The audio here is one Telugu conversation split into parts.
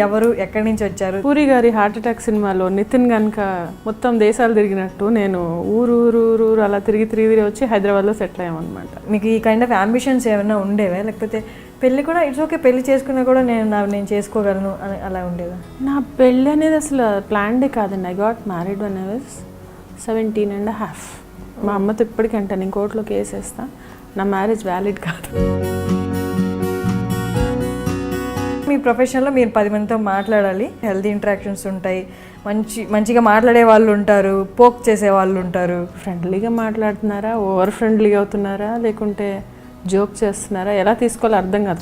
ఎవరు ఎక్కడి నుంచి వచ్చారు? పూరి గారి హార్ట్ అటాక్ సినిమాలో నితిన్ గనుక మొత్తం దేశాలు తిరిగినట్టు నేను ఊరు అలా తిరిగి వచ్చి హైదరాబాద్లో సెటిల్ అయ్యామన్నమాట. మీకు ఈ కైండ్ ఆఫ్ అంబిషన్స్ ఏమైనా ఉండేవా, లేకపోతే పెళ్ళి కూడా ఇట్స్ ఓకే పెళ్లి చేసుకున్నా కూడా నేను చేసుకోగలను అని అలా ఉండేదా? నా పెళ్ళి అనేది అసలు ప్లాన్డే కాదండి. I got married one I was 17.5. మా అమ్మతో ఇప్పటికీ అంటాను, నేను కోర్టులో కేసు వేస్తా, నా మ్యారేజ్ వ్యాలిడ్ కాదు. మీ ప్రొఫెషన్లో మీరు 10 మందితో మాట్లాడాలి, హెల్తీ ఇంటరాక్షన్స్ ఉంటాయి, మంచిగా మాట్లాడే వాళ్ళు ఉంటారు, పోక్ చేసే వాళ్ళు ఉంటారు. ఫ్రెండ్లీగా మాట్లాడుతున్నారా, ఓవర్ ఫ్రెండ్లీగా అవుతున్నారా, లేకుంటే జోక్ చేస్తున్నారా, ఎలా తీసుకోవాలో అర్థం కాదు.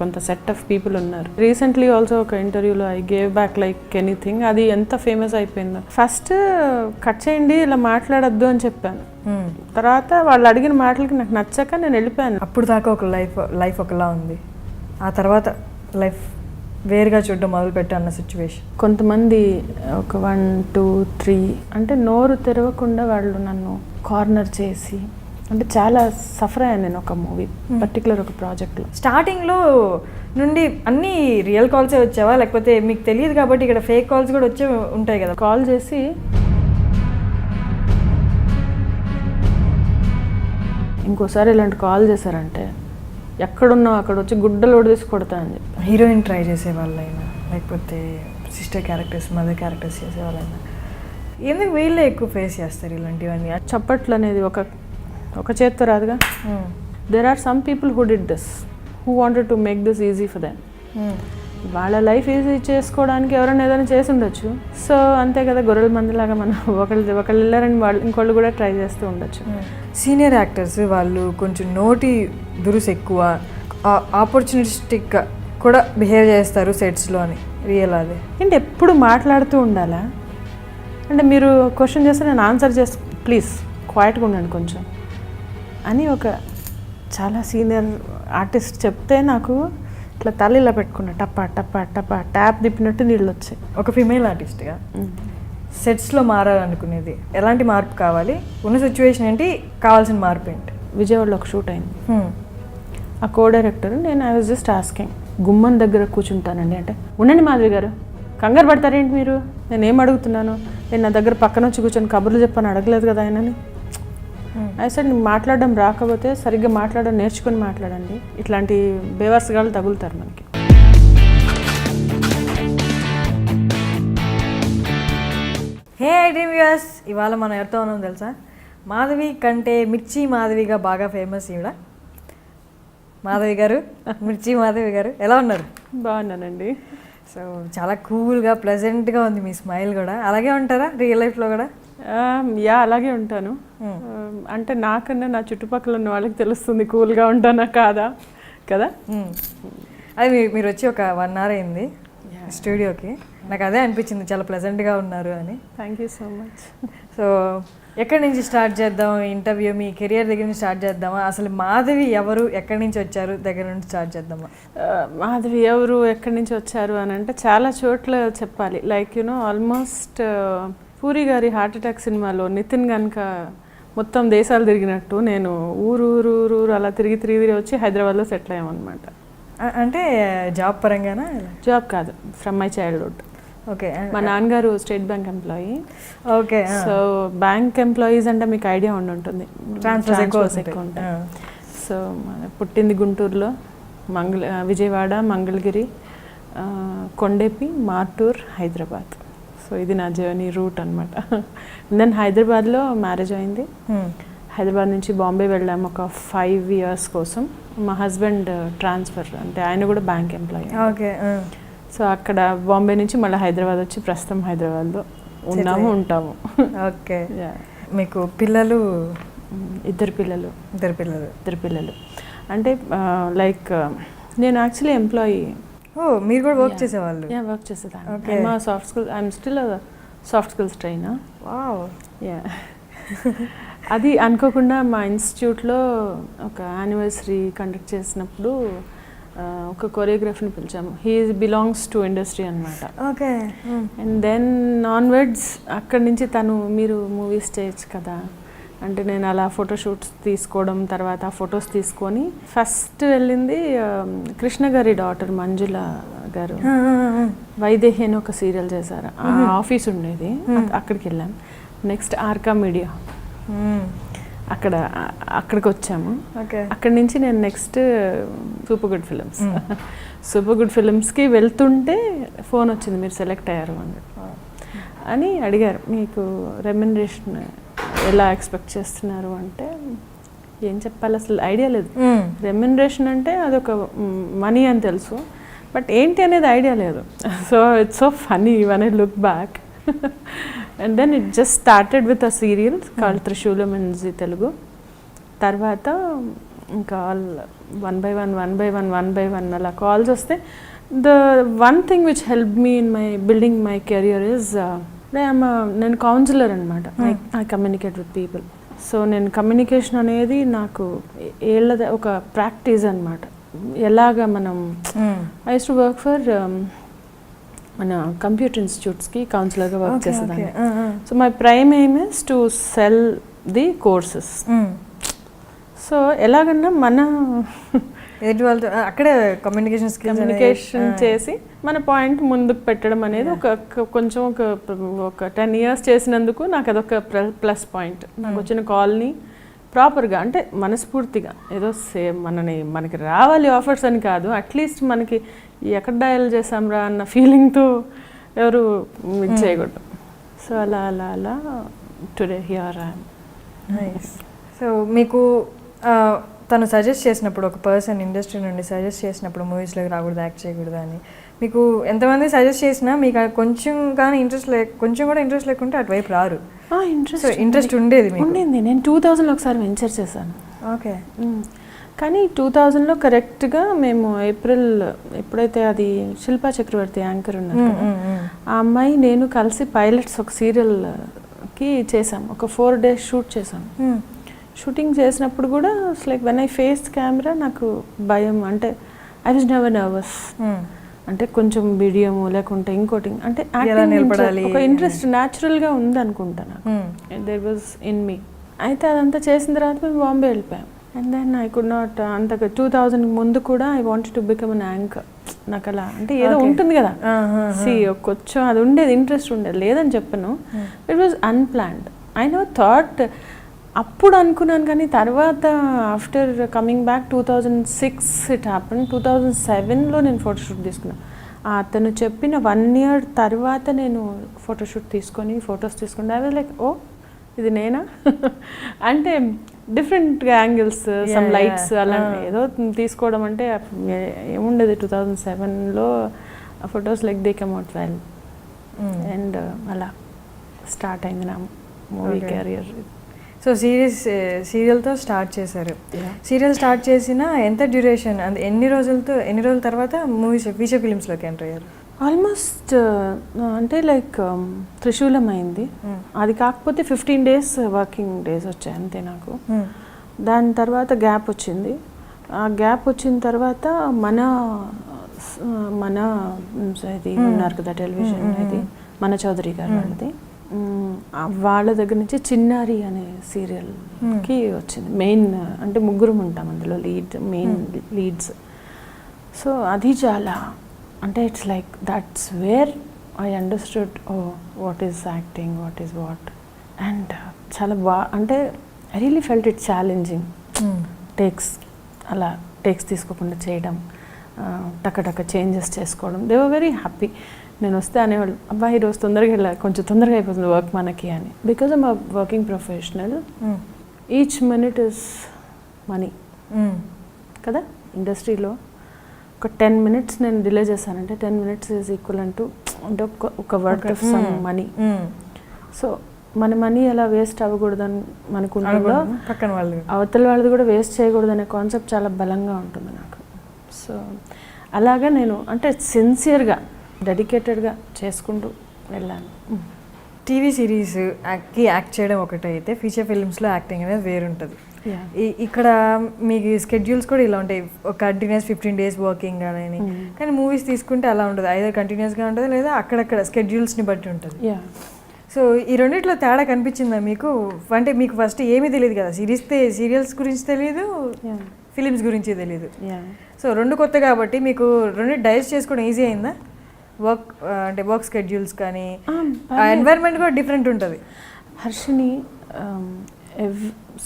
కొంత సెట్ ఆఫ్ పీపుల్ ఉన్నారు. రీసెంట్లీ ఆల్సో ఒక ఇంటర్వ్యూలో I gave back like anything. అది ఎంత ఫేమస్ అయిపోయిందో. ఫస్ట్ కట్ చేయండి, ఇలా మాట్లాడద్దు అని చెప్పాను. తర్వాత వాళ్ళు అడిగిన మాటలకి నాకు నచ్చక నేను వెళ్ళిపోయాను. అప్పుడు దాకా ఒక లైఫ్ ఒకలా ఉంది, ఆ తర్వాత లైఫ్ వేరుగా చూడడం మొదలుపెట్టు అన్న సిచ్యువేషన్. కొంతమంది ఒక 1, 2, 3 అంటే నోరు తెరవకుండా వాళ్ళు నన్ను కార్నర్ చేసి, అంటే చాలా సఫర్ అయ్యాను నేను ఒక మూవీ పర్టికులర్ ఒక ప్రాజెక్ట్లో. స్టార్టింగ్లో నుండి అన్నీ రియల్ కాల్సే వచ్చావా, లేకపోతే మీకు తెలియదు కాబట్టి ఇక్కడ ఫేక్ కాల్స్ కూడా వచ్చే ఉంటాయి కదా? కాల్ చేసి ఇంకోసారి ఇలాంటి కాల్ చేశారంటే ఎక్కడున్నావు అక్కడ వచ్చి గుడ్డలు తీసి కొడతా అని చెప్పి. హీరోయిన్ ట్రై చేసే వాళ్ళైనా, లేకపోతే సిస్టర్ క్యారెక్టర్స్, మదర్ క్యారెక్టర్స్ చేసే వాళ్ళైనా, ఎందుకు వీళ్ళే ఎక్కువ ఫేస్ చేస్తారు ఇలాంటివన్నీ? చప్పట్లు అనేది ఒక చేత్తో రాదుగా. There are some people who did this, who wanted to make this easy for them. వాళ్ళ లైఫ్ ఈజీ చేసుకోవడానికి ఎవరైనా ఏదైనా చేసి ఉండొచ్చు. సో అంతే కదా, గొర్రెల మందిలాగా మనం ఒకళ్ళు వెళ్ళారని ఇంకోళ్ళు కూడా ట్రై చేస్తూ ఉండొచ్చు. సీనియర్ యాక్టర్స్ వాళ్ళు కొంచెం నోటి దురుసు ఎక్కువ, ఆపర్చునిస్టిక్ కూడా బిహేవ్ చేస్తారు సెట్స్లో అని రియల్? అదే ఏంటి ఎప్పుడు మాట్లాడుతూ ఉండాలా? అంటే మీరు క్వశ్చన్ చేస్తే నేను ఆన్సర్ చేస్తా, ప్లీజ్ క్వైట్గా ఉండండి కొంచెం అని ఒక చాలా సీనియర్ ఆర్టిస్ట్ చెప్తే నాకు ఇట్లా తల ఇలా పెట్టుకున్నా, టప్ప ట్యాప్ తిప్పినట్టు నీళ్ళు వచ్చాయి. ఒక ఫీమేల్ ఆర్టిస్ట్గా సెట్స్లో మారాలనుకునేది ఎలాంటి మార్పు కావాలి? ఉన్న సిచ్యువేషన్ ఏంటి, కావాల్సిన మార్పు ఏంటి? విజయవాడలో ఒక షూట్ అయింది. ఆ కో డైరెక్టర్ నేను ఐ వాజ్ జస్ట్ ఆస్కింగ్, గుమ్మం దగ్గర కూర్చుంటానండి అంటే, ఉండండి మాధవి గారు, కంగారు పడతారేంటి మీరు, నేను ఏం అడుగుతున్నాను, నేను నా దగ్గర పక్కన వచ్చి కూర్చొని కబుర్లు చెప్పని అడగలేదు కదా ఆయనని. సార్ నీకు మాట్లాడడం రాకపోతే సరిగ్గా మాట్లాడడం నేర్చుకొని మాట్లాడండి, ఇట్లాంటి బేవర్స్గాళ్ళు తగులుతారు మనకి. హే డ్రీమ్ వ్యూయర్స్, ఇవాళ మనం ఎవరితో ఉన్నాం తెలుసా? మాధవి కంటే మిర్చి మాధవిగా బాగా ఫేమస్ ఈవిడ మాధవి గారు. మిర్చి మాధవి గారు ఎలా ఉన్నారు? బాగున్నానండి. సో చాలా కూల్గా ప్లెజెంట్గా ఉంది మీ స్మైల్ కూడా. అలాగే ఉంటారా రియల్ లైఫ్లో కూడా? అలాగే ఉంటాను. అంటే నాకన్నా నా చుట్టుపక్కల ఉన్న వాళ్ళకి తెలుస్తుంది కూల్గా ఉంటానా కాదా కదా. అది మీరు వచ్చి ఒక 1 hour అయింది స్టూడియోకి, నాకు అదే అనిపించింది చాలా ప్లెజెంట్గా ఉన్నారు అని. Thank you so much. So ఎక్కడి నుంచి స్టార్ట్ చేద్దాం ఇంటర్వ్యూ? మీ కెరియర్ దగ్గర నుంచి స్టార్ట్ చేద్దామా? అసలు మాధవి ఎవరు, ఎక్కడి నుంచి వచ్చారు దగ్గర నుంచి స్టార్ట్ చేద్దామా? మాధవి ఎవరు, ఎక్కడి నుంచి వచ్చారు అని అంటే చాలా చోట్ల చెప్పాలి. లైక్ ఆల్మోస్ట్ పూరి గారి హార్ట్ అటాక్ సినిమాలో నితిన్ గనుక మొత్తం దేశాలు తిరిగినట్టు నేను ఊరు అలా తిరిగి వచ్చి హైదరాబాద్లో సెటిల్ అయ్యామన్నమాట. అంటే జాబ్ పరంగానా? జాబ్ కాదు, ఫ్రమ్ మై చైల్డ్హుడ్. ఓకే. మా నాన్నగారు state bank employee. Okay. So bank employees అంటే మీకు ఐడియా ఉంటుంది, ట్రాన్స్ఫర్స్ ఎక్కువ ఉంటాయి. సో పుట్టింది గుంటూరులో, విజయవాడ, మంగళగిరి, కొండేపి, మార్టూర్, హైదరాబాద్. సో ఇది నా జర్నీ రూట్ అనమాట. దెన్ హైదరాబాద్లో మ్యారేజ్ అయింది. హైదరాబాద్ నుంచి బాంబే వెళ్ళాము ఒక 5 years కోసం. మా హస్బెండ్ ట్రాన్స్ఫర్, అంటే ఆయన కూడా బ్యాంక్ ఎంప్లాయీ. ఓకే. సో అక్కడ బాంబే నుంచి మళ్ళీ హైదరాబాద్ వచ్చి ప్రస్తుతం హైదరాబాద్లో ఉంటాము. ఓకే. మీకు పిల్లలు? 2 పిల్లలు. 2 పిల్లలు. 2 పిల్లలు అంటే లైక్ నేను యాక్చువల్లీ ఎంప్లాయీ. ఓ, మీరు కూడా వర్క్ చేసేవాళ్ళు? వర్క్ చేసేదాన్ని. మా soft skills, I'm still soft skills trainer. Wow. అది అనుకోకుండా మా ఇన్స్టిట్యూట్లో ఒక యానివర్సరీ కండక్ట్ చేసినప్పుడు ఒక కొరియోగ్రాఫర్ని పిలిచాము. హీ బిలాంగ్స్ టు ఇండస్ట్రీ అనమాట. ఓకే. అండ్ దెన్ ఆన్వర్డ్స్ అక్కడి నుంచి తను మీరు మూవీస్ చేయొచ్చు కదా అంటే నేను అలా ఫోటోషూట్స్ తీసుకోవడం, తర్వాత ఆ ఫొటోస్ తీసుకొని ఫస్ట్ వెళ్ళింది కృష్ణ గారి డాటర్ మంజుల గారు వైదేహి అని ఒక సీరియల్ చేశారు, ఆ ఆఫీస్ ఉండేది, అక్కడికి వెళ్ళాం. నెక్స్ట్ ఆర్కా మీడియా, అక్కడికి వచ్చాము. అక్కడి నుంచి నేను next super good films, super గుడ్ ఫిలిమ్స్కి వెళ్తుంటే ఫోన్ వచ్చింది, మీరు సెలెక్ట్ అయ్యారు అని అడిగారు. మీకు రెమ్యునరేషన్ ఎలా ఎక్స్పెక్ట్ చేస్తున్నారు అంటే ఏం చెప్పాలి, అసలు ఐడియా లేదు. రెమ్యునరేషన్ అంటే అదొక మనీ అని తెలుసు, బట్ ఏంటి అనేది ఐడియా లేదు. So it's so funny when I look back. And then it just started with a serial called Trishulam in Zee Telugu. తర్వాత ఇంకా వన్ బై వన్ అలా కాల్స్ వస్తే the one thing which help me in my building my career is నేను కౌన్సిలర్ అనమాట. I communicate with people. So నేను కమ్యూనికేషన్ అనేది నాకు ఏళ్ళ ఒక ప్రాక్టీస్ అనమాట. ఎలాగా మనం I use to work for మన కంప్యూటర్ ఇన్స్టిట్యూట్స్కి కౌన్సిలర్గా వర్క్ చేసేదాన్ని. So my prime aim is to cell the courses. So ఎలాగన్నా మన వాళ్ళతో అక్కడే కమ్యూనికేషన్ చేసి మన పాయింట్ ముందుకు పెట్టడం అనేది కొంచెం ఒక 10 years చేసినందుకు నాకు అదొక ప్లస్ పాయింట్. నాకు వచ్చిన కాల్ని ప్రాపర్గా అంటే మనస్ఫూర్తిగా ఏదో మనకి రావాలి ఆఫర్స్ అని కాదు, అట్లీస్ట్ మనకి ఎక్కడ డయల్ చేసాంరా అన్న ఫీలింగ్తో ఎవరు ఇది చేయకూడదు. సో అలా today here I am. So మీకు తను సజెస్ట్ చేసినప్పుడు, ఒక పర్సన్ ఇండస్ట్రీ నుండి సజెస్ట్ చేసినప్పుడు మూవీస్లోకి రాకూడదు, యాక్ట్ చేయకూడదు అని, మీకు ఎంతమంది సజెస్ట్ చేసినా మీకు కొంచెం కానీ కొంచెం కూడా ఇంట్రెస్ట్ లేకుంటే అటువైపు రారు. ఇంట్రెస్ట్ ఉండేది. నేను 2000లో ఒకసారి వెంచర్ చేశాను. ఓకే. కానీ 2000లో కరెక్ట్గా మేము ఏప్రిల్ ఎప్పుడైతే అది శిల్పా చక్రవర్తి యాంకర్ ఉన్నారు కదా, ఆ అమ్మాయి నేను కలిసి పైలట్స్ ఒక సీరియల్కి చేసాం. ఒక 4 days షూట్ చేసాం. షూటింగ్ చేసినప్పుడు కూడా like when I face camera నాకు భయం, అంటే ఐ వాజ్ నెవర్ నర్వస్. అంటే కొంచెం బిడియము లేకుంటే ఇంకోటి అంటే ఒక ఇంట్రెస్ట్ న్యాచురల్గా ఉంది అనుకుంటా నాకు, దేర్ వాజ్ ఇన్ మీ. అయితే అదంతా చేసిన తర్వాత మేము బాంబే వెళ్ళిపోయాం. And then I could not అంతగా 2000 ముందు కూడా I wanted to become an anchor. నాకు అలా అంటే ఏదో ఉంటుంది కదా, కొంచెం అది ఉండేది, ఇంట్రెస్ట్ ఉండేది, లేదని చెప్పను. It was unplanned. I never thought, అప్పుడు అనుకున్నాను. కానీ తర్వాత after coming back 2006 it happen. 2007లో నేను ఫోటోషూట్ తీసుకున్నాను. అతను చెప్పిన 1 year తర్వాత నేను ఫోటోషూట్ తీసుకొని ఫొటోస్ తీసుకుంటే ఐ వాజ్ లైక్, ఓ ఇది నేనా అంటే డిఫరెంట్ యాంగిల్స్, సమ్ లైట్స్ అలా ఏదో తీసుకోవడం అంటే ఏముండేది. 2007లో photos like they come out well. And అలా స్టార్ట్ అయింది నా మూవీ కెరియర్. సో సీరియల్తో స్టార్ట్ చేశారు. సీరియల్ స్టార్ట్ చేసిన ఎంత డ్యూరేషన్, ఎన్ని రోజుల తర్వాత మూవీస్ ఫీచర్ ఫిలిమ్స్లోకి ఎంటర్ అయ్యారు? ఆల్మోస్ట్ అంటే లైక్ త్రిశూలం అయింది, అది కాకపోతే 15 days వర్కింగ్ డేస్ వచ్చాయి అంతే నాకు. దాని తర్వాత గ్యాప్ వచ్చింది. ఆ గ్యాప్ వచ్చిన తర్వాత మన ఇది ఉన్నారు కదా టెలివిజన్, ఇది మన చౌదరి గారు వాళ్ళది, వాళ్ళ దగ్గర నుంచి చిన్నారి అనే సీరియల్కి వచ్చింది. మెయిన్ అంటే 3 ఉంటాం అందులో, మెయిన్ లీడ్స్. సో అది చాలా అంటే it's like that's where I understood what is acting, what is what. And చాలా అంటే I really felt it challenging. Takes తీసుకోకుండా చేయడం, టక చేంజెస్ చేసుకోవడం. They were very happy. నేను వస్తే అనేవాళ్ళు, అబ్బాయి ఈరోజు తొందరగా వెళ్ళాలి, కొంచెం తొందరగా అయిపోతుంది వర్క్ మనకి అని. Because I'm a working professional, each minute is money కదా. ఇండస్ట్రీలో ఒక 10 minutes నేను డిలే చేశానంటే 10 minutes ఈజ్ ఈక్వల్ అంటూ అంటే ఒక worth of some money. So మన మనీ ఎలా వేస్ట్ అవ్వకూడదని మనకు ఉంటుందో, పక్కన వాళ్ళు అవతల వాళ్ళది కూడా వేస్ట్ చేయకూడదు అనే కాన్సెప్ట్ చాలా బలంగా ఉంటుంది నాకు. సో అలాగా నేను అంటే సిన్సియర్గా డెడికేటెడ్గా చేసుకుంటూ వెళ్ళాను. టీవీ సిరీస్కి యాక్ట్ చేయడం ఒకటైతే ఫీచర్ ఫిల్మ్స్లో యాక్టింగ్ అనేది వేరుంటుంది. ఇక్కడ మీకు స్కెడ్యూల్స్ కూడా ఇలా ఉంటాయి, ఒక కంటిన్యూస్ 15 days వర్కింగ్ అని. కానీ మూవీస్ తీసుకుంటే అలా ఉంటుంది, ఐదర్ కంటిన్యూస్గా ఉంటుంది లేదా అక్కడక్కడ స్కెడ్యూల్స్ని బట్టి ఉంటుంది. సో ఈ రెండిట్లో తేడా కనిపించిందా మీకు? అంటే మీకు ఫస్ట్ ఏమీ తెలియదు కదా, సీరియల్స్ గురించి తెలియదు, ఫిలిమ్స్ గురించి తెలియదు. సో రెండు కొత్త కాబట్టి మీకు రెండు డైజెస్ట్ చేసుకోవడం ఈజీ అయిందా? వర్క్ స్కెడ్యూల్స్ కానీ ఎన్వైర్న్మెంట్ కూడా డిఫరెంట్ ఉంటుంది. Harshini,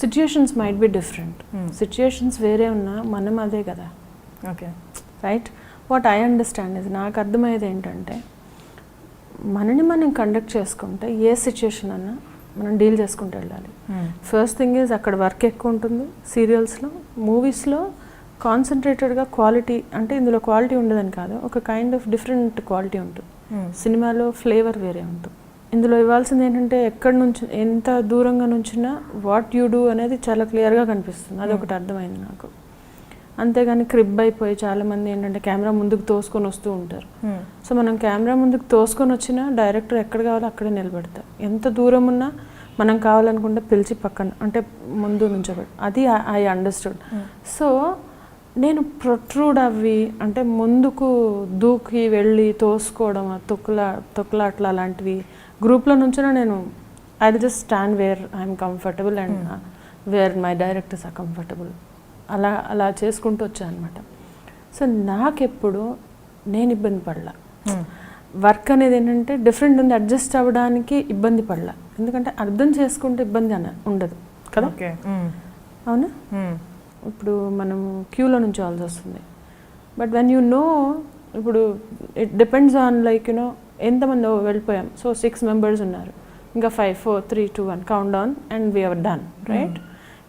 situations might be different, situations వేరే ఉన్నా మనం అదే కదా. Okay, right. What I understand is, నాకు అర్థమయ్యేది ఏంటంటే మనని మనం కండక్ట్ చేసుకుంటే ఏ సిచ్యుయేషన్ అన్నా మనం డీల్ చేసుకుంటూ వెళ్ళాలి. ఫస్ట్ థింగ్ ఈజ్ అక్కడ వర్క్ ఎక్కువ ఉంటుంది సీరియల్స్లో. మూవీస్లో కాన్సన్ట్రేటెడ్గా క్వాలిటీ, అంటే ఇందులో క్వాలిటీ ఉండదని కాదు, ఒక కైండ్ ఆఫ్ డిఫరెంట్ క్వాలిటీ ఉంటుంది. సినిమాలో ఫ్లేవర్ వేరే ఉంటుంది. ఇందులో ఇవ్వాల్సింది ఏంటంటే ఎక్కడి నుంచి ఎంత దూరంగా నుంచినా వాట్ యూ డూ అనేది చాలా క్లియర్గా కనిపిస్తుంది. అది ఒకటి అర్థమైంది నాకు. అంతేగాని క్రిబ్ అయిపోయి చాలామంది ఏంటంటే కెమెరా ముందుకు తోసుకొని వస్తూ ఉంటారు. సో మనం కెమెరా ముందుకు తోసుకొని వచ్చినా డైరెక్టర్ ఎక్కడ కావాలో అక్కడే నిలబెడతారు. ఎంత దూరం ఉన్నా మనం కావాలనుకుంటే పిలిచి పక్కన అంటే ముందు నుంచోబెట్టి, అది ఐ అండర్స్టూడ్. సో నేను ప్రొట్రూడ్ అవ్వి అంటే ముందుకు దూకి వెళ్ళి తోసుకోవడం, తొక్కులాట్లా అలాంటివి గ్రూప్లో నుంచినా నేను I just stand where I'm comfortable and where my directors are comfortable. అలా చేసుకుంటూ వచ్చాను అనమాట. సో నాకెప్పుడు నేను ఇబ్బంది పడలా. వర్క్ అనేది ఏంటంటే డిఫరెంట్ ఉంది, అడ్జస్ట్ అవ్వడానికి ఇబ్బంది పడలా. ఎందుకంటే అర్థం చేసుకుంటే ఇబ్బంది ఉండదు కదా. అవునా? ఇప్పుడు మనం క్యూలో నుంచోవాల్సి వస్తుంది. బట్ వెన్ యూ నో, ఇప్పుడు it depends on like you know ఎంతమంది వెళ్ళిపోయాం. సో 6 members ఉన్నారు, ఇంకా 5 4 3 2 1 countdown and we are done, right.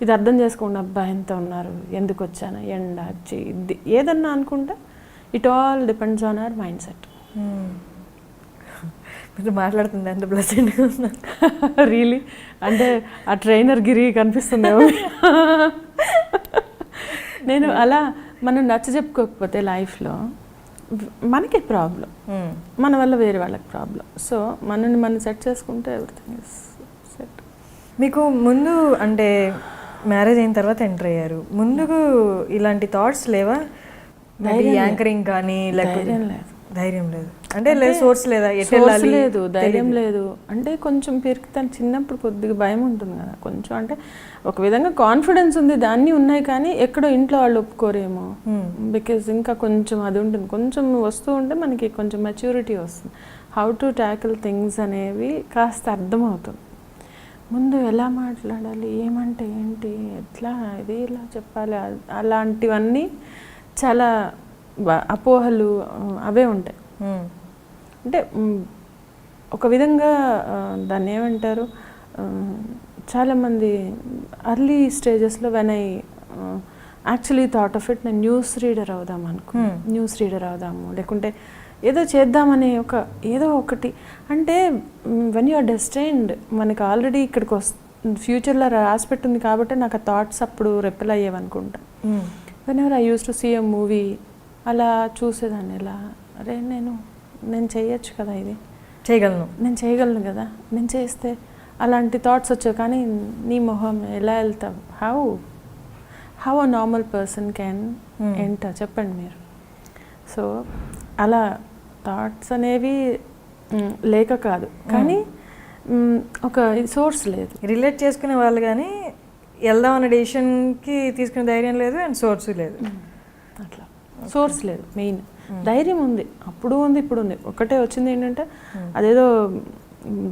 ఇది అర్థం చేసుకోండి, అబ్బా ఎంత ఉన్నారు, ఎందుకు వచ్చాను, ఎండ ఇది ఏదన్నా అనుకుంటే it all depends on our mind set. మీరు మాట్లాడుతుంది అంత ప్లెజెంట్గా ఉన్నా రియలీ. అంటే ఆ ట్రైనర్ గిరి కనిపిస్తుంది. నేను అలా మనం నచ్చ చెప్పుకోకపోతే లైఫ్లో మనకి ప్రాబ్లం, మన వల్ల వేరే వాళ్ళకి ప్రాబ్లం. సో మనని మనం సెట్ చేసుకుంటే ఎవ్రీథింగ్ ఇస్ సెట్. మీకు ముందు అంటే మ్యారేజ్ అయిన తర్వాత ఎంటర్ అయ్యారు, ముందుకు ఇలాంటి థాట్స్ లేవా? యాంకరింగ్ కానీ లేకపోతే ధైర్యం లేదు అంటే సోర్స్ లేదా? సోర్స్ లేదు, ధైర్యం లేదు. అంటే కొంచెం పెరుగుతాను, చిన్నప్పుడు కొద్దిగా భయం ఉంటుంది కదా కొంచెం. అంటే ఒక విధంగా కాన్ఫిడెన్స్ ఉంది, దాన్ని ఉన్నాయి, కానీ ఎక్కడో ఇంట్లో వాళ్ళు ఒప్పుకోరేమో. బికాజ్ ఇంకా కొంచెం అది ఉంటుంది, కొంచెం వస్తూ ఉంటే మనకి కొంచెం మెచ్యూరిటీ వస్తుంది. హౌ టు ట్యాకిల్ థింగ్స్ అనేవి కాస్త అర్థమవుతుంది. ముందు ఎలా మాట్లాడాలి, ఏమంటే ఏంటి, ఎట్లా ఇది ఇలా చెప్పాలి, అలాంటివన్నీ చాలా అపోహలు అవే ఉంటాయి. అంటే ఒక విధంగా దాన్ని ఏమంటారు, చాలామంది అర్లీ స్టేజెస్లో when I actually thought of it, నేను న్యూస్ రీడర్ అవుదాం న్యూస్ రీడర్ అవుదాము, లేకుంటే ఏదో చేద్దామని ఏదో ఒకటి. అంటే వెన్ యూ ఆర్ డెస్టైన్డ్, మనకి ఆల్రెడీ ఇక్కడికి ఫ్యూచర్లో రాసిపెట్టింది కాబట్టి నాకు ఆ థాట్స్ అప్పుడు రెప్పెల్ అయ్యేవనుకుంటా. Whenever I use to see a movie అలా చూసేదాన్ని, ఇలా అరే నేను చేయొచ్చు కదా, ఇది నేను చేయగలను కదా, నేను చేస్తే అలాంటి థాట్స్ వచ్చావు. కానీ నీ మొహం ఎలా వెళ్తావు, how a normal person can enter చెప్పండి మీరు. సో అలా థాట్స్ అనేవి లేక కాదు, కానీ ఒక సోర్స్ లేదు, రిలేట్ చేసుకునే వాళ్ళు, కానీ వెళ్దాం అనే డెసిషన్కి తీసుకునే ధైర్యం లేదు అండ్ సోర్స్ లేదు. అట్లా సోర్స్ లేదు. మెయిన్ ధైర్యం ఉంది, అప్పుడు ఉంది, ఇప్పుడు ఉంది. ఒకటే వచ్చింది ఏంటంటే అదేదో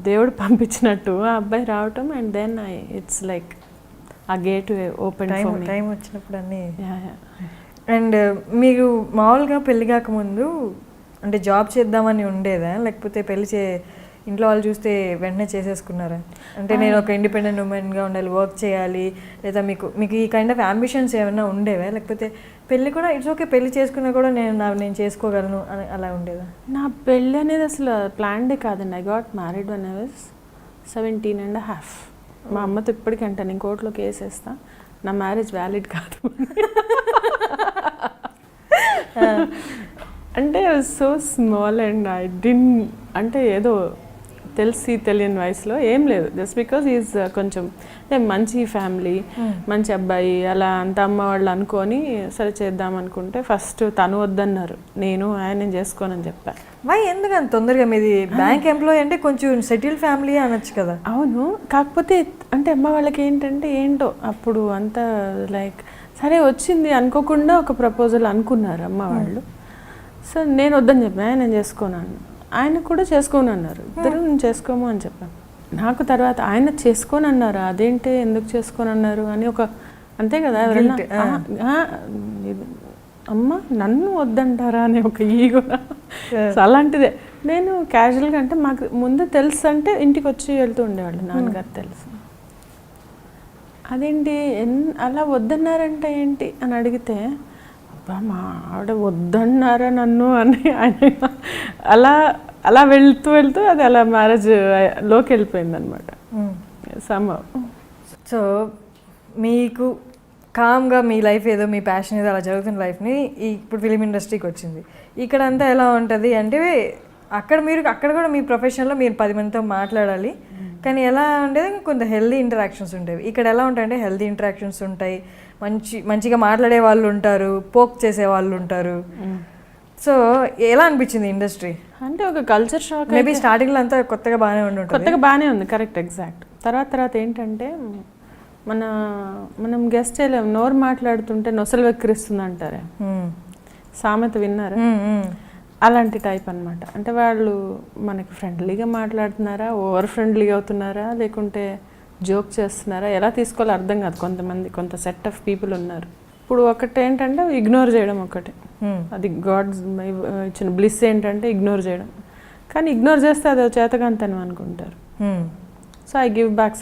దేవుడు పంపించినట్టు ఆ అబ్బాయి రావటం, అండ్ దెన్ ఇట్స్ లైక్ ఆ గేట్ ఓపెన్ టైం వచ్చినప్పుడు అన్నీ. అండ్ మీరు మామూలుగా పెళ్ళి కాకముందు అంటే జాబ్ చేద్దామని ఉండేదా, లేకపోతే ఇంట్లో వాళ్ళు చూస్తే వెంటనే చేసేసుకున్నారా? అంటే నేను ఒక ఇండిపెండెంట్ ఉమెన్గా ఉండాలి, వర్క్ చేయాలి, లేదా మీకు ఈ కైండ్ ఆఫ్ అంబిషన్స్ ఏమైనా ఉండేవా? లేకపోతే పెళ్ళి కూడా ఇట్స్ ఓకే, పెళ్ళి చేసుకున్నా కూడా నేను చేసుకోగలను అని అలా ఉండేదా? నా పెళ్ళి అనేది అసలు ప్లాన్డే కాదండి. I got married one I was 17.5. మా అమ్మతో ఇప్పటికంటే నేను కోర్టులో కేసు వేస్తా, నా మ్యారేజ్ వ్యాలిడ్ కాదు అంటే so small and I DIN, అంటే ఏదో తెలిసి తెలియని వయసులో ఏం లేదు, జస్ట్ బికాజ్ ఈజ్ కొంచెం మంచి ఫ్యామిలీ, మంచి అబ్బాయి అలా అంత అమ్మ వాళ్ళు అనుకొని సరే చేద్దాం అనుకుంటే ఫస్ట్ తను వద్దన్నారు, నేను ఆయన చేసుకోనని చెప్పాను. వై ఎందుకంత తొందరగా? మీది బ్యాంక్ ఎంప్లాయీ అంటే కొంచెం సెటిల్ ఫ్యామిలీ అనొచ్చు కదా. అవును, కాకపోతే అంటే అమ్మ వాళ్ళకి ఏంటంటే ఏంటో అప్పుడు అంతా లైక్ సరే వచ్చింది అనుకోకుండా ఒక ప్రపోజల్ అనుకున్నారు అమ్మ వాళ్ళు. సో నేను వద్దని చెప్పాను, నేను చేసుకోనాను, ఆయన కూడా చేసుకోను అన్నారు, ఇద్దరు నేను చేసుకోము అని చెప్పాను. నాకు తర్వాత ఆయన చేసుకొని అన్నారు, అదేంటి ఎందుకు చేసుకొని అన్నారు అని ఒక అంతే కదా ఎవరైనా అమ్మ నన్ను వద్దంటారా అని ఒక ఈగో. అలాంటిదే నేను క్యాజువల్గా అంటే మాకు ముందు తెలుసు అంటే ఇంటికి వచ్చి వెళ్తూ ఉండేవాళ్ళు నాన్నగారు తెలుసు. అదేంటి అలా వద్దన్నారంటే ఏంటి అని అడిగితే అబ్బా మా ఆవిడ వద్దన్నారా నన్ను అని ఆయన అలా అలా వెళ్తూ వెళ్తూ అది అలా మ్యారేజ్ లోకి వెళ్ళిపోయింది అనమాట. సో మీకు కామ్గా మీ లైఫ్ ఏదో మీ ప్యాషన్ ఏదో అలా జరుగుతున్న లైఫ్ని ఇప్పుడు ఫిలిం ఇండస్ట్రీకి వచ్చింది. ఇక్కడ అంతా ఎలా ఉంటుంది అంటే అక్కడ కూడా మీ ప్రొఫెషన్లో మీరు 10 మందితో మాట్లాడాలి, కానీ ఎలా ఉండేది కొంత హెల్దీ ఇంటరాక్షన్స్ ఉంటాయి. ఇక్కడ ఎలా ఉంటాయంటే హెల్దీ ఇంటరాక్షన్స్ ఉంటాయి, మంచిగా మాట్లాడే వాళ్ళు ఉంటారు, పోక్ చేసే వాళ్ళు ఉంటారు. సో ఎలా అనిపించింది ఇండస్ట్రీ? అంటే ఒక కల్చర్ షాక్. మేబీ స్టార్టింగ్లో అంతా కొత్తగా బాగానే కొత్తగా బాగానే ఉంది, కరెక్ట్, ఎగ్జాక్ట్. తర్వాత ఏంటంటే మనం గెస్ట్ చేయలేము, నోరు మాట్లాడుతుంటే నొసలు వెక్కిరిస్తుంది అంటారే, సామెత విన్నారా? అలాంటి టైప్ అనమాట. అంటే వాళ్ళు మనకి ఫ్రెండ్లీగా మాట్లాడుతున్నారా, ఓవర్ ఫ్రెండ్లీగా అవుతున్నారా, లేకుంటే జోక్ చేస్తున్నారా, ఎలా తీసుకోవాలో అర్థం కాదు. కొంత సెట్ ఆఫ్ పీపుల్ ఉన్నారు. ఇప్పుడు ఒకటి ఏంటంటే ఇగ్నోర్ చేయడం ఒకటి, అది గాడ్స్ ఇచ్చిన బ్లిస్ ఏంటంటే ఇగ్నోర్ చేయడం. కానీ ఇగ్నోర్ చేస్తే అది చేతకాంతనం అనుకుంటారు. So I give back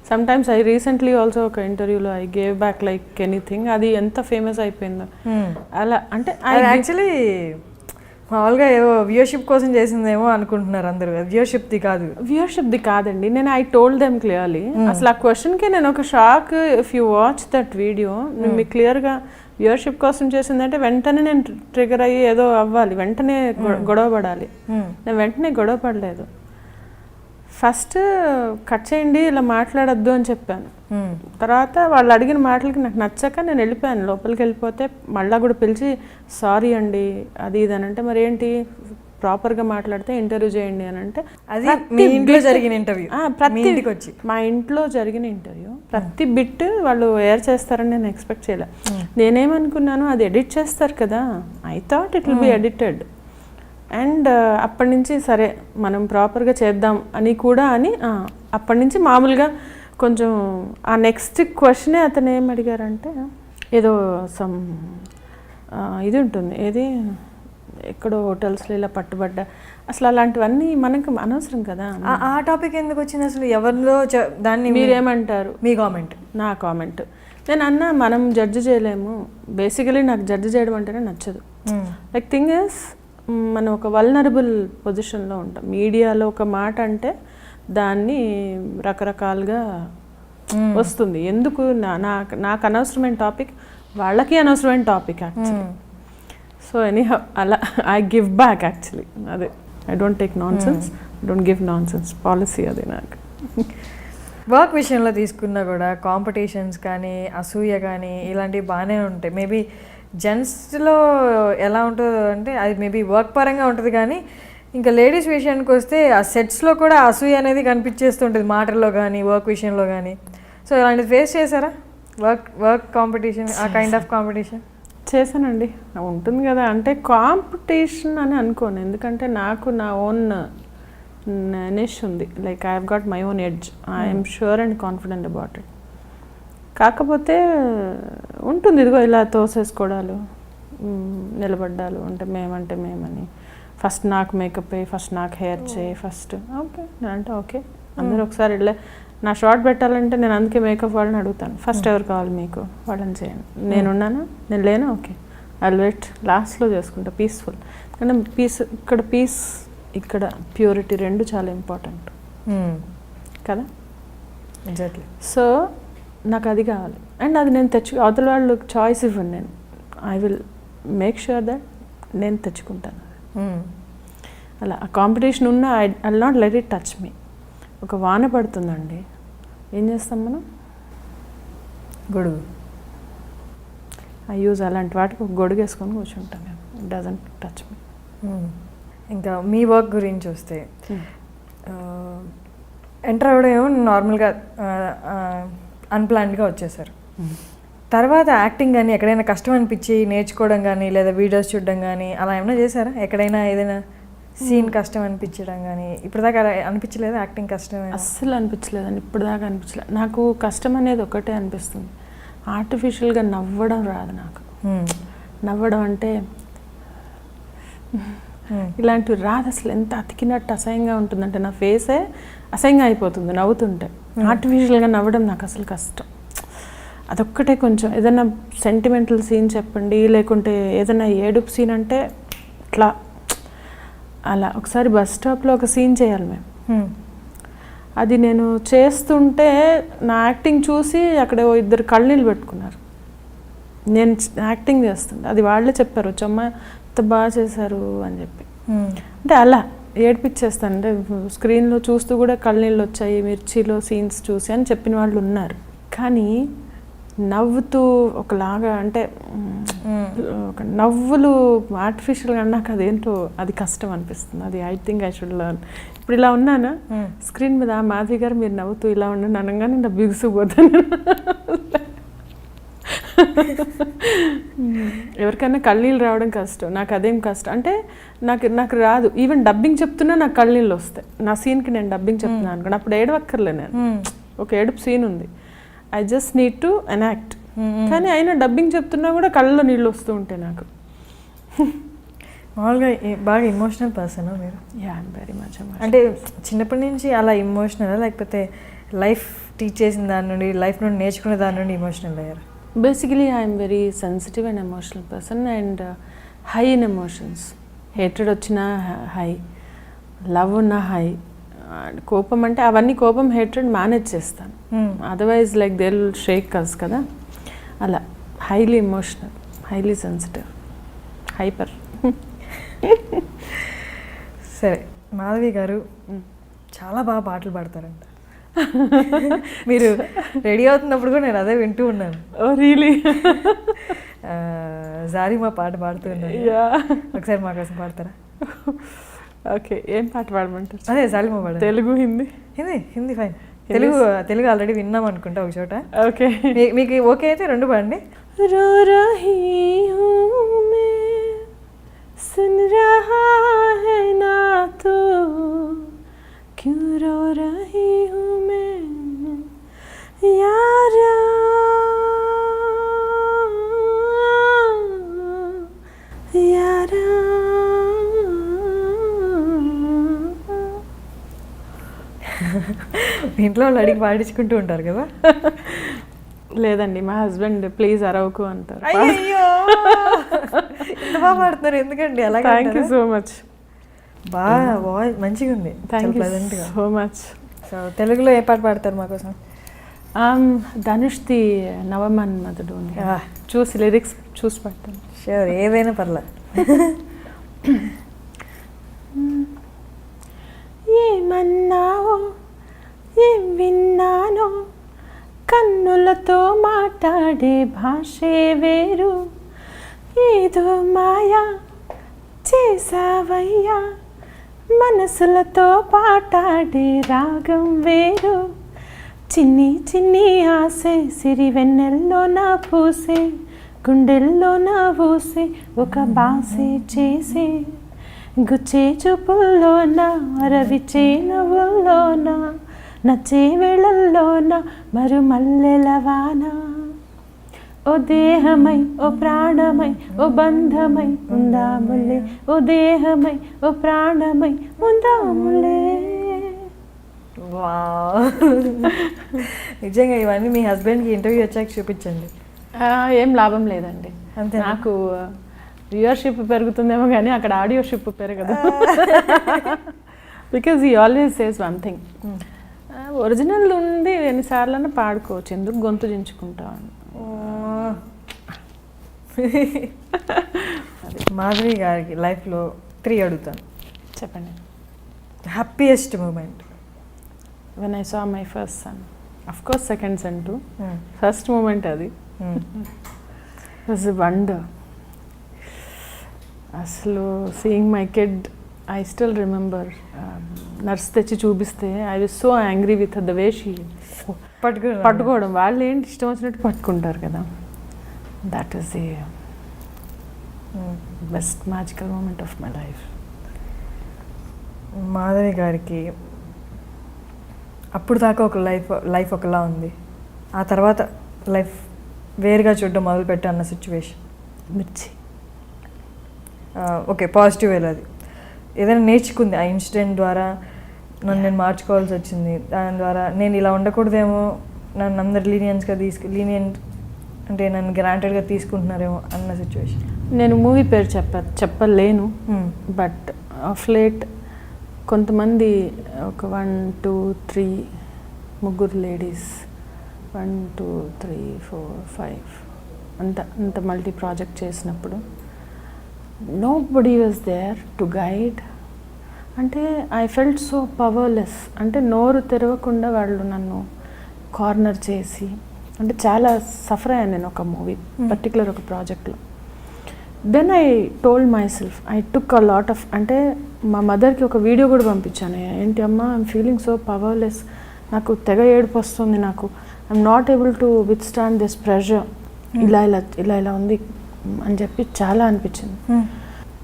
sometimes I recently also ఒక ఇంటర్వ్యూలో I gave back like anything. అది ఎంత ఫేమస్ అయిపోయిందో అలా. అంటే యాక్చువల్లీ మామూలుగా ఏవో వ్యూయర్షిప్ కోసం చేసిందేమో అనుకుంటున్నారు అందరూ, వ్యూయర్షిప్ది కాదండి. నేను ఐ టోల్డ్ దెమ్ క్లియర్లీ. అసలు ఆ క్వశ్చన్కి నేను ఒక shock. If you watch that video మీకు క్లియర్గా వ్యూయర్షిప్ కోసం చేసిందంటే వెంటనే నేను ట్రిగర్ అయ్యి ఏదో అవ్వాలి, వెంటనే గొడవ పడాలి. నేను వెంటనే గొడవ పడలేదు. ఫస్ట్ కట్ చేయండి, ఇలా మాట్లాడద్దు అని చెప్పాను. తర్వాత వాళ్ళు అడిగిన మాటలకి నాకు నచ్చక నేను వెళ్ళిపోయాను. లోపలికి వెళ్ళిపోతే మళ్ళీ కూడా పిలిచి సారీ అండి అది ఇది అని అంటే, మరి ఏంటి ప్రాపర్గా మాట్లాడితే ఇంటర్వ్యూ చేయండి అని అంటే, అది మీ ఇంట్లో జరిగిన ఇంటర్వ్యూ, మా ఇంట్లో జరిగిన ఇంటర్వ్యూ ప్రతి బిట్ వాళ్ళు ఎయిర్ చేస్తారని నేను ఎక్స్పెక్ట్ చేయలే. నేనేమనుకున్నాను, అది ఎడిట్ చేస్తారు కదా, I thought it will be edited. And అప్పటి నుంచి సరే మనం ప్రాపర్గా చేద్దాం అని అప్పటి నుంచి మామూలుగా కొంచెం ఆ నెక్స్ట్ క్వశ్చనే అతను ఏం అడిగారంటే, ఏదో ఇది ఉంటుంది, ఏది ఎక్కడో హోటల్స్లో ఇలా పట్టుబడ్డా, అసలు అలాంటివన్నీ మనకు అనవసరం కదా. ఆ టాపిక్ ఎందుకు వచ్చింది అసలు? ఎవరిలో దాన్ని మీరేమంటారు? మీ కామెంట్. నా కామెంట్ నేను అన్నా, మనం జడ్జి చేయలేము. బేసికలీ నాకు జడ్జి చేయడం అంటేనే నచ్చదు. లైక్ థింగ్ ఇస్, మనం ఒక వల్నరబుల్ పొజిషన్లో ఉంటాం. మీడియాలో ఒక మాట అంటే దాన్ని రకరకాలుగా వస్తుంది. ఎందుకు నాకు అనవసరమైన టాపిక్, వాళ్ళకి అనవసరమైన టాపిక్ యాక్చువల్లీ. సో ఎనీహౌ అలా ఐ గివ్ బ్యాక్ యాక్చువల్లీ. అదే I don't take non sense, don't give non sense policy అది నాకు. వర్క్ విషయంలో తీసుకున్నా కూడా కాంపిటీషన్స్ కానీ అసూయ కానీ ఇలాంటివి బాగానే ఉంటాయి. మేబీ జెంట్స్లో ఎలా ఉంటుందో అంటే అది మేబీ వర్క్ పరంగా ఉంటుంది, కానీ ఇంకా లేడీస్ విషయానికి వస్తే ఆ సెట్స్లో కూడా అసూయ అనేది కనిపించేస్తుంటుంది, మాటల్లో కానీ వర్క్ విషయంలో కానీ. సో ఇలాంటిది ఫేస్ చేశారా? వర్క్ కాంపిటీషన్, ఆ కైండ్ ఆఫ్ కాంపిటీషన్ చేశానండి. ఉంటుంది కదా, అంటే కాంపిటీషన్ అని అనుకోను, ఎందుకంటే నాకు నా ఓన్ నిష్ ఉంది. Like I have got my own edge, I'm sure and confident about it. కాకపోతే ఉంటుంది ఇదిగో ఇలా తోసేసుకోవడాలు, నిలబడ్డాలు, అంటే మేమని ఫస్ట్ నాకు మేకప్ అయ్యి, ఫస్ట్ నాకు హెయిర్ చేయి, ఫస్ట్ ఓకే అంటే ఓకే అందరూ ఒకసారి వెళ్ళే. నా షార్ట్ పెట్టాలంటే నేను అందుకే మేకప్ వాళ్ళని అడుగుతాను, ఫస్ట్ ఎవరు కావాలి మీకు, వాళ్ళని చేయండి. నేనున్నాను, నేను లేను, ఓకే ఐల్ వెయిట్, లాస్ట్లో చేసుకుంటా పీస్ఫుల్. కానీ పీస్ ఇక్కడ ప్యూరిటీ రెండు చాలా ఇంపార్టెంట్ కదా. ఎగ్జాక్ట్లీ. సో నాకు అది కావాలి, అండ్ అది నేను అవతల వాళ్ళు చాయిస్ ఇవ్వను. నేను I will make sure that నేను తెచ్చుకుంటాను. అలా ఆ కాంపిటీషన్ ఉన్న I not let it touch me. ఒక వాన పడుతుందండి, ఏం చేస్తాం మనం? గొడుగు. ఐ యూజ్ అలాంటి వాటికి ఒక గొడుగు వేసుకొని కూర్చుంటాను నేను. It doesn't touch me. ఇంకా మీ వర్క్ గురించి వస్తే ఎంటర్ అవ్వడం ఏమో నార్మల్గా అన్ప్లాన్డ్గా వచ్చేసారు. తర్వాత యాక్టింగ్ కానీ ఎక్కడైనా కష్టం అనిపించి నేర్చుకోవడం కానీ లేదా వీడియోస్ చూడడం కానీ అలా ఏమైనా చేశారా? ఎక్కడైనా ఏదైనా సీన్ కష్టం అనిపించడం కానీ ఇప్పటిదాకా అలా అనిపించలేదు? యాక్టింగ్ కష్టం అస్సలు అనిపించలేదండి, ఇప్పటిదాకా అనిపించలేదు. నాకు కష్టం అనేది ఒకటే అనిపిస్తుంది, ఆర్టిఫిషియల్గా నవ్వడం రాదు నాకు. నవ్వడం అంటే ఇలాంటివి రాదు అసలు. ఎంత అతికినట్టు అసహ్యంగా ఉంటుందంటే నా ఫేసే అసహ్యంగా అయిపోతుంది నవ్వుతుంటే. ఆర్టిఫిషియల్గా నవ్వడం నాకు అసలు కష్టం. అదొక్కటే కొంచెం. ఏదైనా సెంటిమెంటల్ సీన్ చెప్పండి, లేకుంటే ఏదైనా ఏడుపు సీన్ అంటే ఇట్లా అలా. ఒకసారి బస్ స్టాప్లో ఒక సీన్ చేయాలి మేము. అది నేను చేస్తుంటే నా యాక్టింగ్ చూసి అక్కడ ఇద్దరు కళ్ళనీళ్ళు పెట్టుకున్నారు. నేను యాక్టింగ్ చేస్తుంటే అది వాళ్ళే చెప్పారు, వచ్చమ్మ ఎంత బాగా చేశారు అని చెప్పి. అంటే అలా ఏడిపించేస్తాను. అంటే స్క్రీన్లో చూస్తూ కూడా కళ్ళనీళ్ళు వచ్చాయి మిర్చిలో సీన్స్ చూసి అని చెప్పిన వాళ్ళు ఉన్నారు. కానీ నవ్వుతూ ఒకలాగా అంటే ఒక నవ్వులు ఆర్టిఫిషియల్గా నాకు అదేంటో అది కష్టం అనిపిస్తుంది. అది I think I should learn. ఇప్పుడు ఇలా ఉన్నానా స్క్రీన్ మీద, మాధవి గారు మీరు నవ్వుతూ ఇలా ఉండండి అనగానే నా బిగుసిపోతాను. ఎవరికైనా కళ్ళనీళ్ళు రావడం కష్టం, నాకు అదేం కష్టం అంటే నాకు రాదు. ఈవెన్ డబ్బింగ్ చెప్తున్నా నాకు కళ్ళనీళ్ళు వస్తాయి. నా సీన్కి నేను డబ్బింగ్ చెప్తున్నాను అనుకోండి, అప్పుడు ఏడవక్కర్లే. నేను ఒక ఏడుపు సీన్ ఉంది, I just need to enact. కానీ అయినా డబ్బింగ్ చెప్తున్నా కూడా కళ్ళలో నీళ్ళు వస్తూ ఉంటాయి నాకు. మామూలుగా బాగా ఎమోషనల్ పర్సన్ మీరు? Yeah, I'm very much. అంటే చిన్నప్పటి నుంచి అలా ఎమోషనల్, లేకపోతే లైఫ్ టీచ్ చేసిన దాని నుండి, లైఫ్ నుండి నేర్చుకునే దాని నుండి ఎమోషనల్ అయ్యారు? Basically I'm very sensitive and emotional person and high in emotions. Hatred వచ్చినా హై, లవ్ ఉన్న హై, కోపం అంటే అవన్నీ కోపం హేట్రెడ్ మేనేజ్ చేస్తాను. Otherwise like they will shake us కదా. అలా highly emotional, highly sensitive, hyper. సరే, మాధవి గారు చాలా బాగా పాటలు పాడతారంట. మీరు రెడీ అవుతున్నప్పుడు కూడా నేను అదే వింటూ ఉన్నాను. Oh really? జారిమా పాట పాడుతున్నాను, ఒకసారి మా కోసం పాడతారా? ఓకే, ఏం పాట పాడమంటారు? అదే జాలిమా పాడ. తెలుగు, హిందీ? హిందీ ఫైన్. తెలుగు ఆల్రెడీ విన్నాం అనుకుంటా ఒక చోట. ఓకే, మీకు ఓకే అయితే రెండు పాడండి. रो रही हूँ मैं, सुन रहा है ना तू, क्यों रो रही हूँ मैं यारा, यारा. ఇంట్లో వాళ్ళు అడిగి పాడించుకుంటూ ఉంటారు కదా? లేదండి, మా హస్బెండ్ ప్లీజ్ అరవకు అంటారు. అయ్యో, ఇంత బాగా పాడుతున్నారు ఎందుకండి అలా? Thank you so much. బాగా వాయిస్ మంచిగా ఉంది, థ్యాంక్ యూ ప్లెజెంట్గా. So much. సో తెలుగులో ఏ పాట పాడతారు మా కోసం? ధనుష్ది నవమన్మధుడు చూసి లిరిక్స్ చూసి పాడతాను. షూర్, ఏదైనా పర్లే. ఏమన్నావో ఏం విన్నానో, కన్నులతో మాట్లాడే భాషే వేరు, ఏదో మాయా చేసావయ్యా, మనసులతో పాటాడే రాగం వేరు, చిన్ని చిన్ని ఆసే సిరి వెన్నెల్లో నా పూసే, గుండెల్లో నా ఊసే ఒక బాసే చేసే, గుచ్చే చూపుల్లోన రవిచే నవ్వుల్లోన, నచ్చే వేళల్లోన మరుమల్లెల వాన, ఓ దేహమై ఓ ప్రాణమై ఓ బంధమై ఉందాములే, ఓ దేహమై ఓ ప్రాణమై ఉందాములే. నిజంగా ఇవన్నీ మీ హస్బెండ్కి ఇంటర్వ్యూ వచ్చాక చూపించండి. ఏం లాభం లేదండి, అంతే. నాకు వ్యూవర్షిప్ పెరుగుతుందేమో కానీ అక్కడ ఆడియోషిప్ పెరగదు. Because he always says one thing, original ఉంది ఎన్నిసార్లన్నా పాడుకోవచ్చు, ఎందుకు గొంతు దించుకుంటాం. మాధవి గారికి లైఫ్లో 3 అడుగుతాను, చెప్పండి. Happiest moment? When I saw my first son, of course second son too, first moment అది వాజ్ ఎ వండర్. అసలు seeing my kid, I still remember, nurse తెచ్చి చూపిస్తే I was so angry with the way she పట్టుకోవడం. వాళ్ళు ఏంటి ఇష్టం వచ్చినట్టు పట్టుకుంటారు కదా. That is the best magical moment of my life. Madhavi గారికి అప్పుడు దాకా ఒక లైఫ్ ఒకలా ఉంది, ఆ తర్వాత లైఫ్ వేరుగా చూడడం మొదలుపెట్టు అన్న సిచ్యువేషన్. మిర్చి. ఓకే, పాజిటివ్ వేలో అది ఏదైనా నేర్చుకుంది ఆ ఇన్సిడెంట్ ద్వారా, నన్ను నేను మార్చుకోవాల్సి వచ్చింది, దాని ద్వారా నేను ఇలా ఉండకూడదేమో, నన్ను అందరు లీనియంట్ అంటే నన్ను గ్రాంటెడ్గా తీసుకుంటున్నారేమో అన్న సిచ్యువేషన్. నేను మూవీ పేరు చెప్పలేను, బట్ ఆఫ్ లేట్ కొంతమంది ఒక 1 2 3 ముగ్గురు లేడీస్, 1 2 3 4 5 అంత మల్టీ ప్రాజెక్ట్ చేసినప్పుడు nobody was there to guide. అంటే ఐ ఫెల్ట్ సో పవర్లెస్. అంటే నోరు తెరవకుండా వాళ్ళు నన్ను కార్నర్ చేసి, అంటే చాలా సఫర్ అయ్యాను నేను ఒక మూవీ పర్టికులర్ ఒక ప్రాజెక్ట్లో. Then I told my self, I took a lot of, అంటే మా మదర్కి ఒక వీడియో కూడా పంపించాను. ఏంటి అమ్మా, ఐఎమ్ ఫీలింగ్ సో పవర్లెస్, నాకు తెగ ఏడుపు వస్తుంది, నాకు I'm not able to with stand this pressure, ఇలా ఉంది అని చెప్పి చాలా అనిపించింది.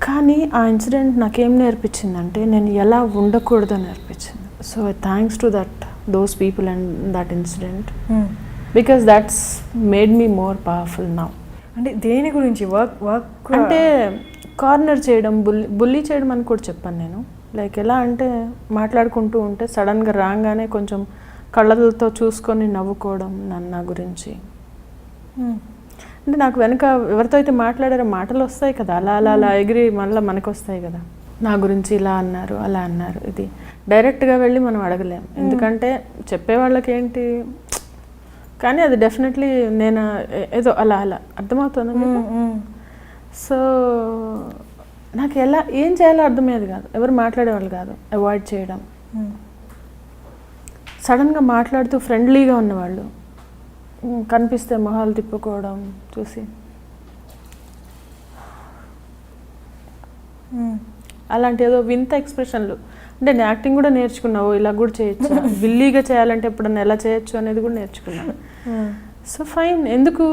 కానీ ఆ ఇన్సిడెంట్ నాకేం నేర్పించిందంటే నేను ఎలా ఉండకూడదో నేర్పించింది. So thanks to those people and that incident, because that's made me more powerful now. అంటే దేని గురించి? వర్క్ అంటే కార్నర్ చేయడం, బుల్లీ చేయడం అని కూడా చెప్పాను నేను. లైక్ ఎలా అంటే మాట్లాడుకుంటూ ఉంటే సడన్గా రాగానే కొంచెం కళ్ళతో చూసుకొని నవ్వుకోవడం నా గురించి. అంటే నాకు వెనక ఎవరితో అయితే మాట్లాడారో మాటలు వస్తాయి కదా, అలా ఎగిరి మళ్ళీ మనకు వస్తాయి కదా, నా గురించి ఇలా అన్నారు అలా అన్నారు. ఇది డైరెక్ట్గా వెళ్ళి మనం అడగలేం, ఎందుకంటే చెప్పేవాళ్ళకి ఏంటి. కానీ అది డెఫినెట్లీ నేను ఏదో అలా అర్థమవుతుంది. సో నాకు ఏం చేయాలో అర్థమయ్యేది కాదు, ఎవరు మాట్లాడేవాళ్ళు కాదు, అవాయిడ్ చేయడం. సడన్గా మాట్లాడుతూ ఫ్రెండ్లీగా ఉన్నవాళ్ళు కనిపిస్తే మొహాలు తిప్పుకోవడం చూసి, అలాంటి ఏదో వింత ఎక్స్ప్రెషన్లు. అంటే నేను యాక్టింగ్ కూడా నేర్చుకున్నావు, ఇలా కూడా చేయొచ్చు, విల్లీగా చేయాలంటే ఎప్పుడన్నా ఎలా చేయొచ్చు అనేది కూడా నేర్చుకున్నాను. సో ఫైన్, ఎందుకు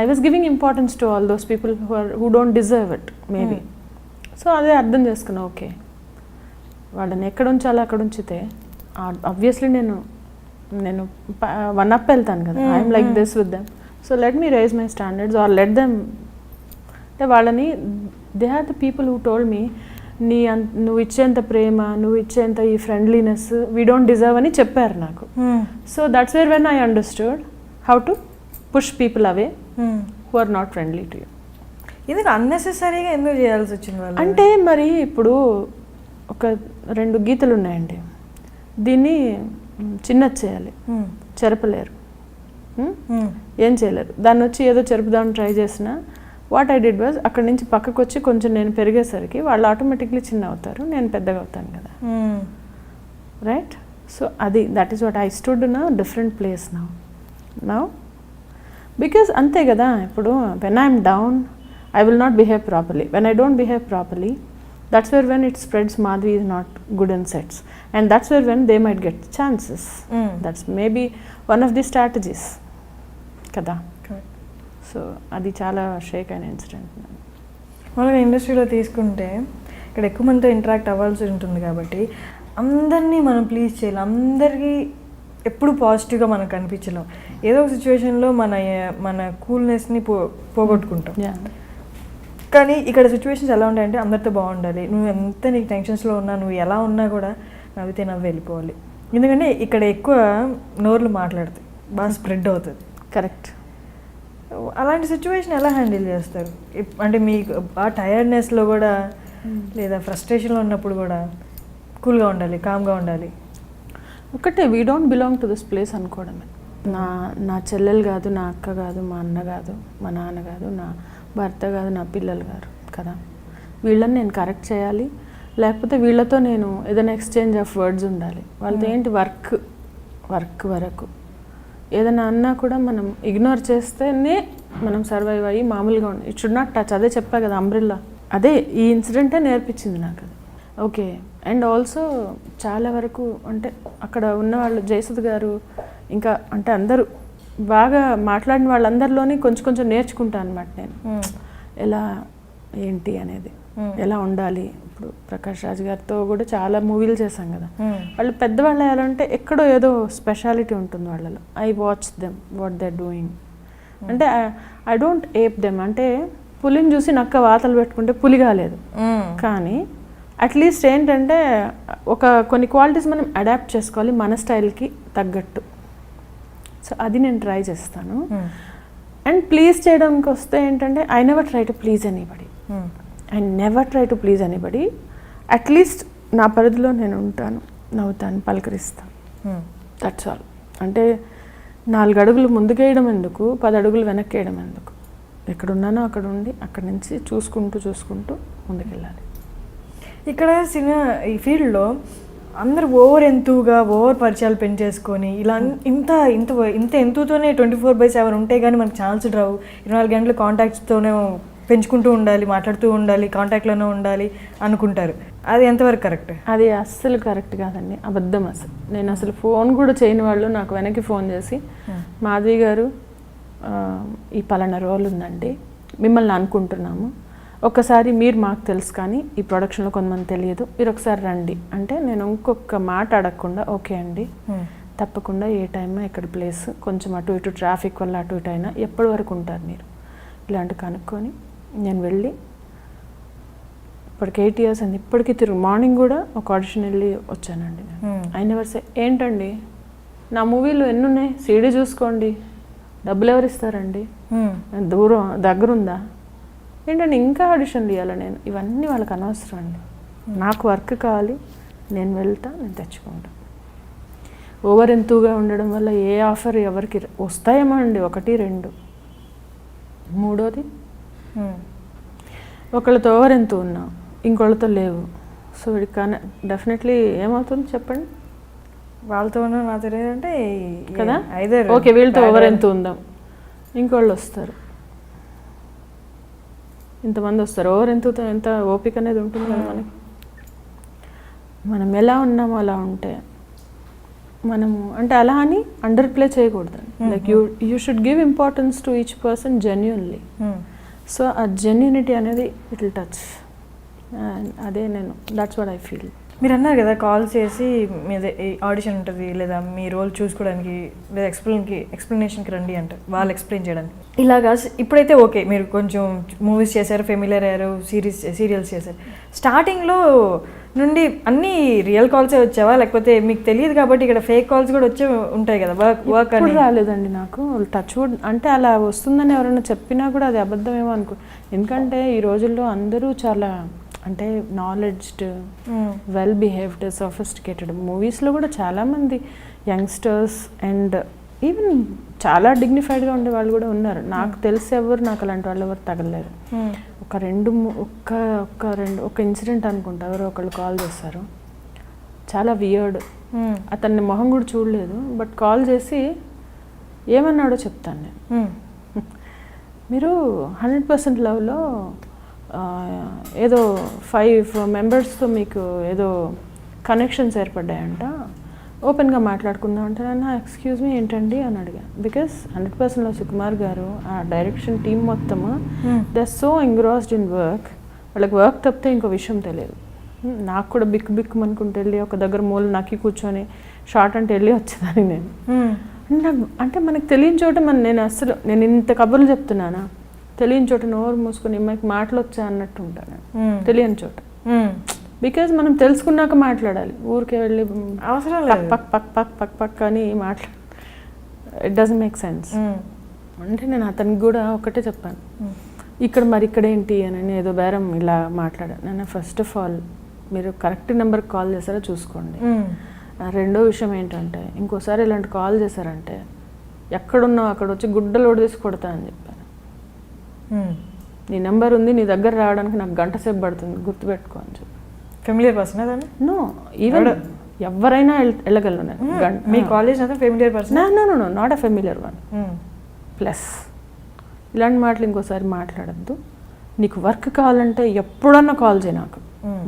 I was giving importance to all those people who don't deserve it maybe. So అదే అర్థం చేసుకున్నా, ఓకే వాళ్ళని ఎక్కడ ఉంచాలో అక్కడ ఉంచితే ఆబ్వియస్లీ నేను 1 up వెళ్తాను కదా, I'm like this with them. So let me raise my standards or let them. అంటే వాళ్ళని, they are the people who told me, నువ్వు ఇచ్చేంత ప్రేమ, నువ్వు ఇచ్చేంత ఈ ఫ్రెండ్లీనెస్ వీ డోంట్ డిజర్వ్ అని చెప్పారు నాకు. So that's where when I understood how to push people away who are not friendly to you. ఎందుకు అన్నెసెసరీగా ఎందుకు చేయాల్సి వచ్చింది వాళ్ళు? అంటే మరి ఇప్పుడు ఒక 2 గీతలు ఉన్నాయండి, దీన్ని చిన్నది చేయాలి, చెరపలేరు, ఏం చేయలేరు. దాన్ని వచ్చి ఏదో చెరుపుదామని ట్రై చేసినా వాట్ ఐ డిడ్ వాజ్, అక్కడి నుంచి పక్కకు వచ్చి కొంచెం నేను పెరిగేసరికి వాళ్ళు ఆటోమేటిక్లీ చిన్న అవుతారు, నేను పెద్దగా అవుతాను కదా, right? So that is what I stood in a different place now because అంతే కదా. ఇప్పుడు when I'm down I will not behave properly. When I don't behave properly, that's where when it spreads Madhavi is not good in sets, and that's where when they might get chances. That's maybe one of the strategies kada. Correct. So adi chala shake an incident. మామూలుగా ఇండస్ట్రీలో తీసుకుంటే ఇక్కడ ఎక్కువ మందితో ఇంటరాక్ట్ అవ్వాల్సి ఉంటుంది కాబట్టి అందరినీ మనం ప్లీజ్ చేయాలి, అందరికీ ఎప్పుడు పాజిటివ్గా మనం కనిపించలేం. ఏదో ఒక సిచ్యువేషన్లో మన కూల్నెస్ని పోగొట్టుకుంటాం. కానీ ఇక్కడ సిచ్యువేషన్స్ ఎలా ఉంటాయంటే అందరితో బాగుండాలి, నువ్వు ఎంత నీకు టెన్షన్స్లో ఉన్నా, నువ్వు ఎలా ఉన్నా కూడా నవ్వితే నవ్వు వెళ్ళిపోవాలి. ఎందుకంటే ఇక్కడ ఎక్కువ నోర్లు మాట్లాడుతాయి, బాగా స్ప్రెడ్ అవుతుంది. కరెక్ట్. అలాంటి సిచ్యువేషన్ ఎలా హ్యాండిల్ చేస్తారు? అంటే మీకు ఆ టైర్డ్నెస్లో కూడా లేదా ఫ్రస్ట్రేషన్లో ఉన్నప్పుడు కూడా కూల్గా ఉండాలి, కామ్గా ఉండాలి. ఒకటే, we don't belong to this place అనుకోవడమే. నా చెల్లెలు కాదు, నా అక్క కాదు, మా అన్న కాదు, మా నాన్న కాదు, నా భర్త కాదు, నా పిల్లలు గారు కదా, వీళ్ళని నేను కరెక్ట్ చేయాలి. లేకపోతే వీళ్ళతో నేను ఏదైనా ఎక్స్చేంజ్ ఆఫ్ వర్డ్స్ ఉండాలి. వాళ్ళతో ఏంటి వర్క్ వరకు ఏదైనా అన్నా కూడా మనం ఇగ్నోర్ చేస్తేనే మనం సర్వైవ్ అయ్యి మామూలుగా ఉండి ఇట్ షుడ్ నాట్ టచ్. అదే చెప్పా కదా అంబ్రిల్లా, అదే ఈ ఇన్సిడెంటే నేర్పించింది నాకు అది. ఓకే. అండ్ ఆల్సో చాలా వరకు అంటే అక్కడ ఉన్న వాళ్ళు జయసుధ్ గారు ఇంకా అంటే అందరూ బాగా మాట్లాడిన వాళ్ళందరిలోని కొంచెం నేర్చుకుంటాను అనమాట నేను. ఎలా ఏంటి అనేది, ఎలా ఉండాలి. ఇప్పుడు ప్రకాష్ రాజ్ గారితో కూడా చాలా మూవీలు చేశాం కదా, వాళ్ళు పెద్దవాళ్ళు ఎలా అంటే ఎక్కడో ఏదో స్పెషాలిటీ ఉంటుంది వాళ్ళలో. I watch them what they are doing. అంటే ఐ డోంట్ ఏప్ దెమ్. అంటే పులిని చూసి నక్క వాతలు పెట్టుకుంటే పులి కాలేదు, కానీ అట్లీస్ట్ ఏంటంటే కొన్ని క్వాలిటీస్ మనం అడాప్ట్ చేసుకోవాలి మన స్టైల్కి తగ్గట్టు. సో అది నేను ట్రై చేస్తాను. అండ్ ప్లీజ్ చేయడానికి వస్తే ఏంటంటే I never try to please anybody. At least నా పరిధిలో నేను ఉంటాను, నవ్వుతాను, పలకరిస్తాను. That's all. అంటే 4 అడుగులు ముందుకేయడం ఎందుకు, 10 అడుగులు వెనక్కి వేయడం ఎందుకు? ఎక్కడున్నానో అక్కడ ఉండి అక్కడి నుంచి చూసుకుంటూ ముందుకెళ్ళాలి. ఇక్కడ సినిమా ఈ ఫీల్డ్లో అందరూ ఓవర్ పరిచయాలు పెంచేసుకొని ఇలా ఇంత ఎంతూతోనే 24/7 ఉంటే కానీ మనకు ఛాన్స్ రావు. 24 గంటలు కాంటాక్ట్స్తోనే పెంచుకుంటూ ఉండాలి, మాట్లాడుతూ ఉండాలి, కాంటాక్ట్లోనే ఉండాలి అనుకుంటారు. అది ఎంతవరకు కరెక్ట్? అది అస్సలు కరెక్ట్ కాదండి, అబద్ధం. నేను అసలు ఫోన్ కూడా చేయని వాళ్ళు నాకు వెనక్కి ఫోన్ చేసి, మాధవి గారు ఈ పలానా రోల్ ఉందండి, మిమ్మల్ని అనుకుంటున్నాము, ఒక్కసారి మీరు మాకు తెలుసు కానీ ఈ ప్రొడక్షన్లో కొంతమంది తెలియదు, మీరు ఒకసారి రండి అంటే నేను ఇంకొక మాట అడగకుండా ఓకే అండి తప్పకుండా, ఏ టైమో ఎక్కడ ప్లేస్, కొంచెం అటు ఇటు ట్రాఫిక్ వల్ల అటు ఇటు అయినా ఎప్పటి వరకు ఉంటారు మీరు, ఇలాంటి కనుక్కొని నేను వెళ్ళి ఇప్పటికి 8 years అండి, ఇప్పటికీ మార్నింగ్ కూడా ఒక ఆడిషన్ వెళ్ళి వచ్చానండి. ఐ నెవర్ సే ఏంటండి నా మూవీలు ఎన్ని ఉన్నాయి, సీడీ చూసుకోండి, డబ్బులు ఎవరు ఇస్తారండి, దగ్గరుందా ఏంటంటే ఇంకా ఆడిషన్లు ఇవ్వాలి నేను, ఇవన్నీ వాళ్ళకి అనవసరం అండి. నాకు వర్క్ కావాలి, నేను వెళ్తా, నేను తెచ్చుకుంటా. ఓవర్ ఎంతూగా ఉండడం వల్ల ఏ ఆఫర్ ఎవరికి వస్తాయేమో అండి, 1 2. మూడోది ఒకళ్ళతో ఓవర్ ఎంత ఉన్నా ఇంకోళ్ళతో లేవు. సో వీడికి కానీ డెఫినెట్లీ ఏమవుతుంది చెప్పండి, వాళ్ళతో నాతో లేదంటే కదా. ఓకే వీళ్ళతో ఓవర్ ఎంత ఉందాం, ఇంకోళ్ళు వస్తారు, ఇంతమంది వస్తారు. ఓవర్ ఎంత ఓపిక అనేది ఉంటుంది కదా మనకి. మనం ఎలా ఉన్నామో అలా ఉంటే మనము అంటే అలా అని అండర్ ప్లే చేయకూడదు. Like you should give importance to each person genuinely. So ఆ జెన్యునిటీ అనేది ఇట్ విల్ టచ్. అదే నేను దట్స్ వాట్ ఐ ఫీల్. మీరు అన్నారు కదా కాల్ చేసి మీదే ఆడిషన్ ఉంటుంది లేదా మీ రోల్ చూసుకోవడానికి లేదా ఎక్స్ప్లెనేషన్కి రండి అంటారు, వాళ్ళు ఎక్స్ప్లెయిన్ చేయడానికి. ఇలాగా ఇప్పుడైతే ఓకే మీరు కొంచెం మూవీస్ చేశారు, ఫెమిలియర్ అయ్యారు, సీరియల్స్ చేశారు. స్టార్టింగ్లో నుండి అన్నీ రియల్ కాల్సే వచ్చావా, లేకపోతే మీకు తెలియదు కాబట్టి ఇక్కడ ఫేక్ కాల్స్ కూడా వచ్చే ఉంటాయి కదా? వర్క్ అని రాలేదండి నాకు. టచ్ వుడ్ అంటే అలా వస్తుందని ఎవరైనా చెప్పినా కూడా అది అబద్ధమేమో అనుకో. ఎందుకంటే ఈ రోజుల్లో అందరూ చాలా అంటే నాలెడ్జ్డ్, వెల్ బిహేవ్డ్, సోఫిస్టికేటెడ్. మూవీస్లో కూడా చాలామంది యంగ్స్టర్స్ అండ్ ఈవెన్ చాలా డిగ్నిఫైడ్గా ఉండే వాళ్ళు కూడా ఉన్నారు. నాకు తెలిసి నాకు అలాంటి వాళ్ళు ఎవరు తగలలేదు. ఒక ఇన్సిడెంట్ అనుకుంటా, ఎవరో ఒకళ్ళు కాల్ చేస్తారు, చాలా వియర్డ్. అతన్ని మొహం కూడా చూడలేదు, బట్ కాల్ చేసి ఏమన్నాడో చెప్తాను నేను. మీరు 100% లవ్లో ఏదో 5 మెంబర్స్తో మీకు ఏదో కనెక్షన్స్ ఏర్పడ్డాయంట, ఓపెన్గా మాట్లాడుకుందాం అంటే నన్ను ఎక్స్క్యూజ్ మీ ఏంటండి అని అడిగా. బికాస్ 100%లో సుకుమార్ గారు ఆ డైరెక్షన్ టీం మొత్తము they are so engrossed in work. వాళ్ళకి వర్క్ తప్పితే ఇంకో విషయం తెలియదు. నాకు కూడా బిక్కు అనుకుంటూ వెళ్ళి ఒక దగ్గర మూల నక్కి కూర్చొని షార్ట్ అంటే వెళ్ళి వచ్చేదాన్ని నేను. నాకు అంటే మనకు తెలియని చోట నేను ఇంత కబుర్లు చెప్తున్నానా, తెలియని చోట నోరు మూసుకొని మనకి మాటలు వచ్చా అన్నట్టు ఉంటాను తెలియని చోట. బికాజ్ మనం తెలుసుకున్నాక మాట్లాడాలి, ఊరికే వెళ్ళి అవసరం పక్ అని ఇట్ డజంట్ మేక్ సెన్స్. అంటే నేను అతనికి కూడా ఒకటే చెప్పాను, ఇక్కడ ఏంటి అని ఏదో బేరం ఇలా మాట్లాడాను. నేను ఫస్ట్ ఆఫ్ ఆల్ మీరు కరెక్ట్ నెంబర్కి కాల్ చేశారో చూసుకోండి. రెండో విషయం ఏంటంటే ఇంకోసారి ఇలాంటి కాల్ చేశారంటే ఎక్కడున్నావు అక్కడ వచ్చి గుడ్డలోడు తీసి కొడతా అని చెప్పాను. నీ నెంబర్ ఉంది, నీ దగ్గర రావడానికి నాకు 1 గంట సేపు పడుతుంది, గుర్తుపెట్టుకో అని చెప్పి. ఫెమిలియర్ పర్సన్ అదండి? నో, ఈవెన్ ఎవరైనా వెళ్ళగలను నేను. మీ కాలేజ్ అంతా familiar person? No, not a familiar one. Plus ఇలాంటి మాటలు ఇంకోసారి మాట్లాడద్దు. నీకు వర్క్ కావాలంటే ఎప్పుడన్నా కాల్ చేయి నాకు,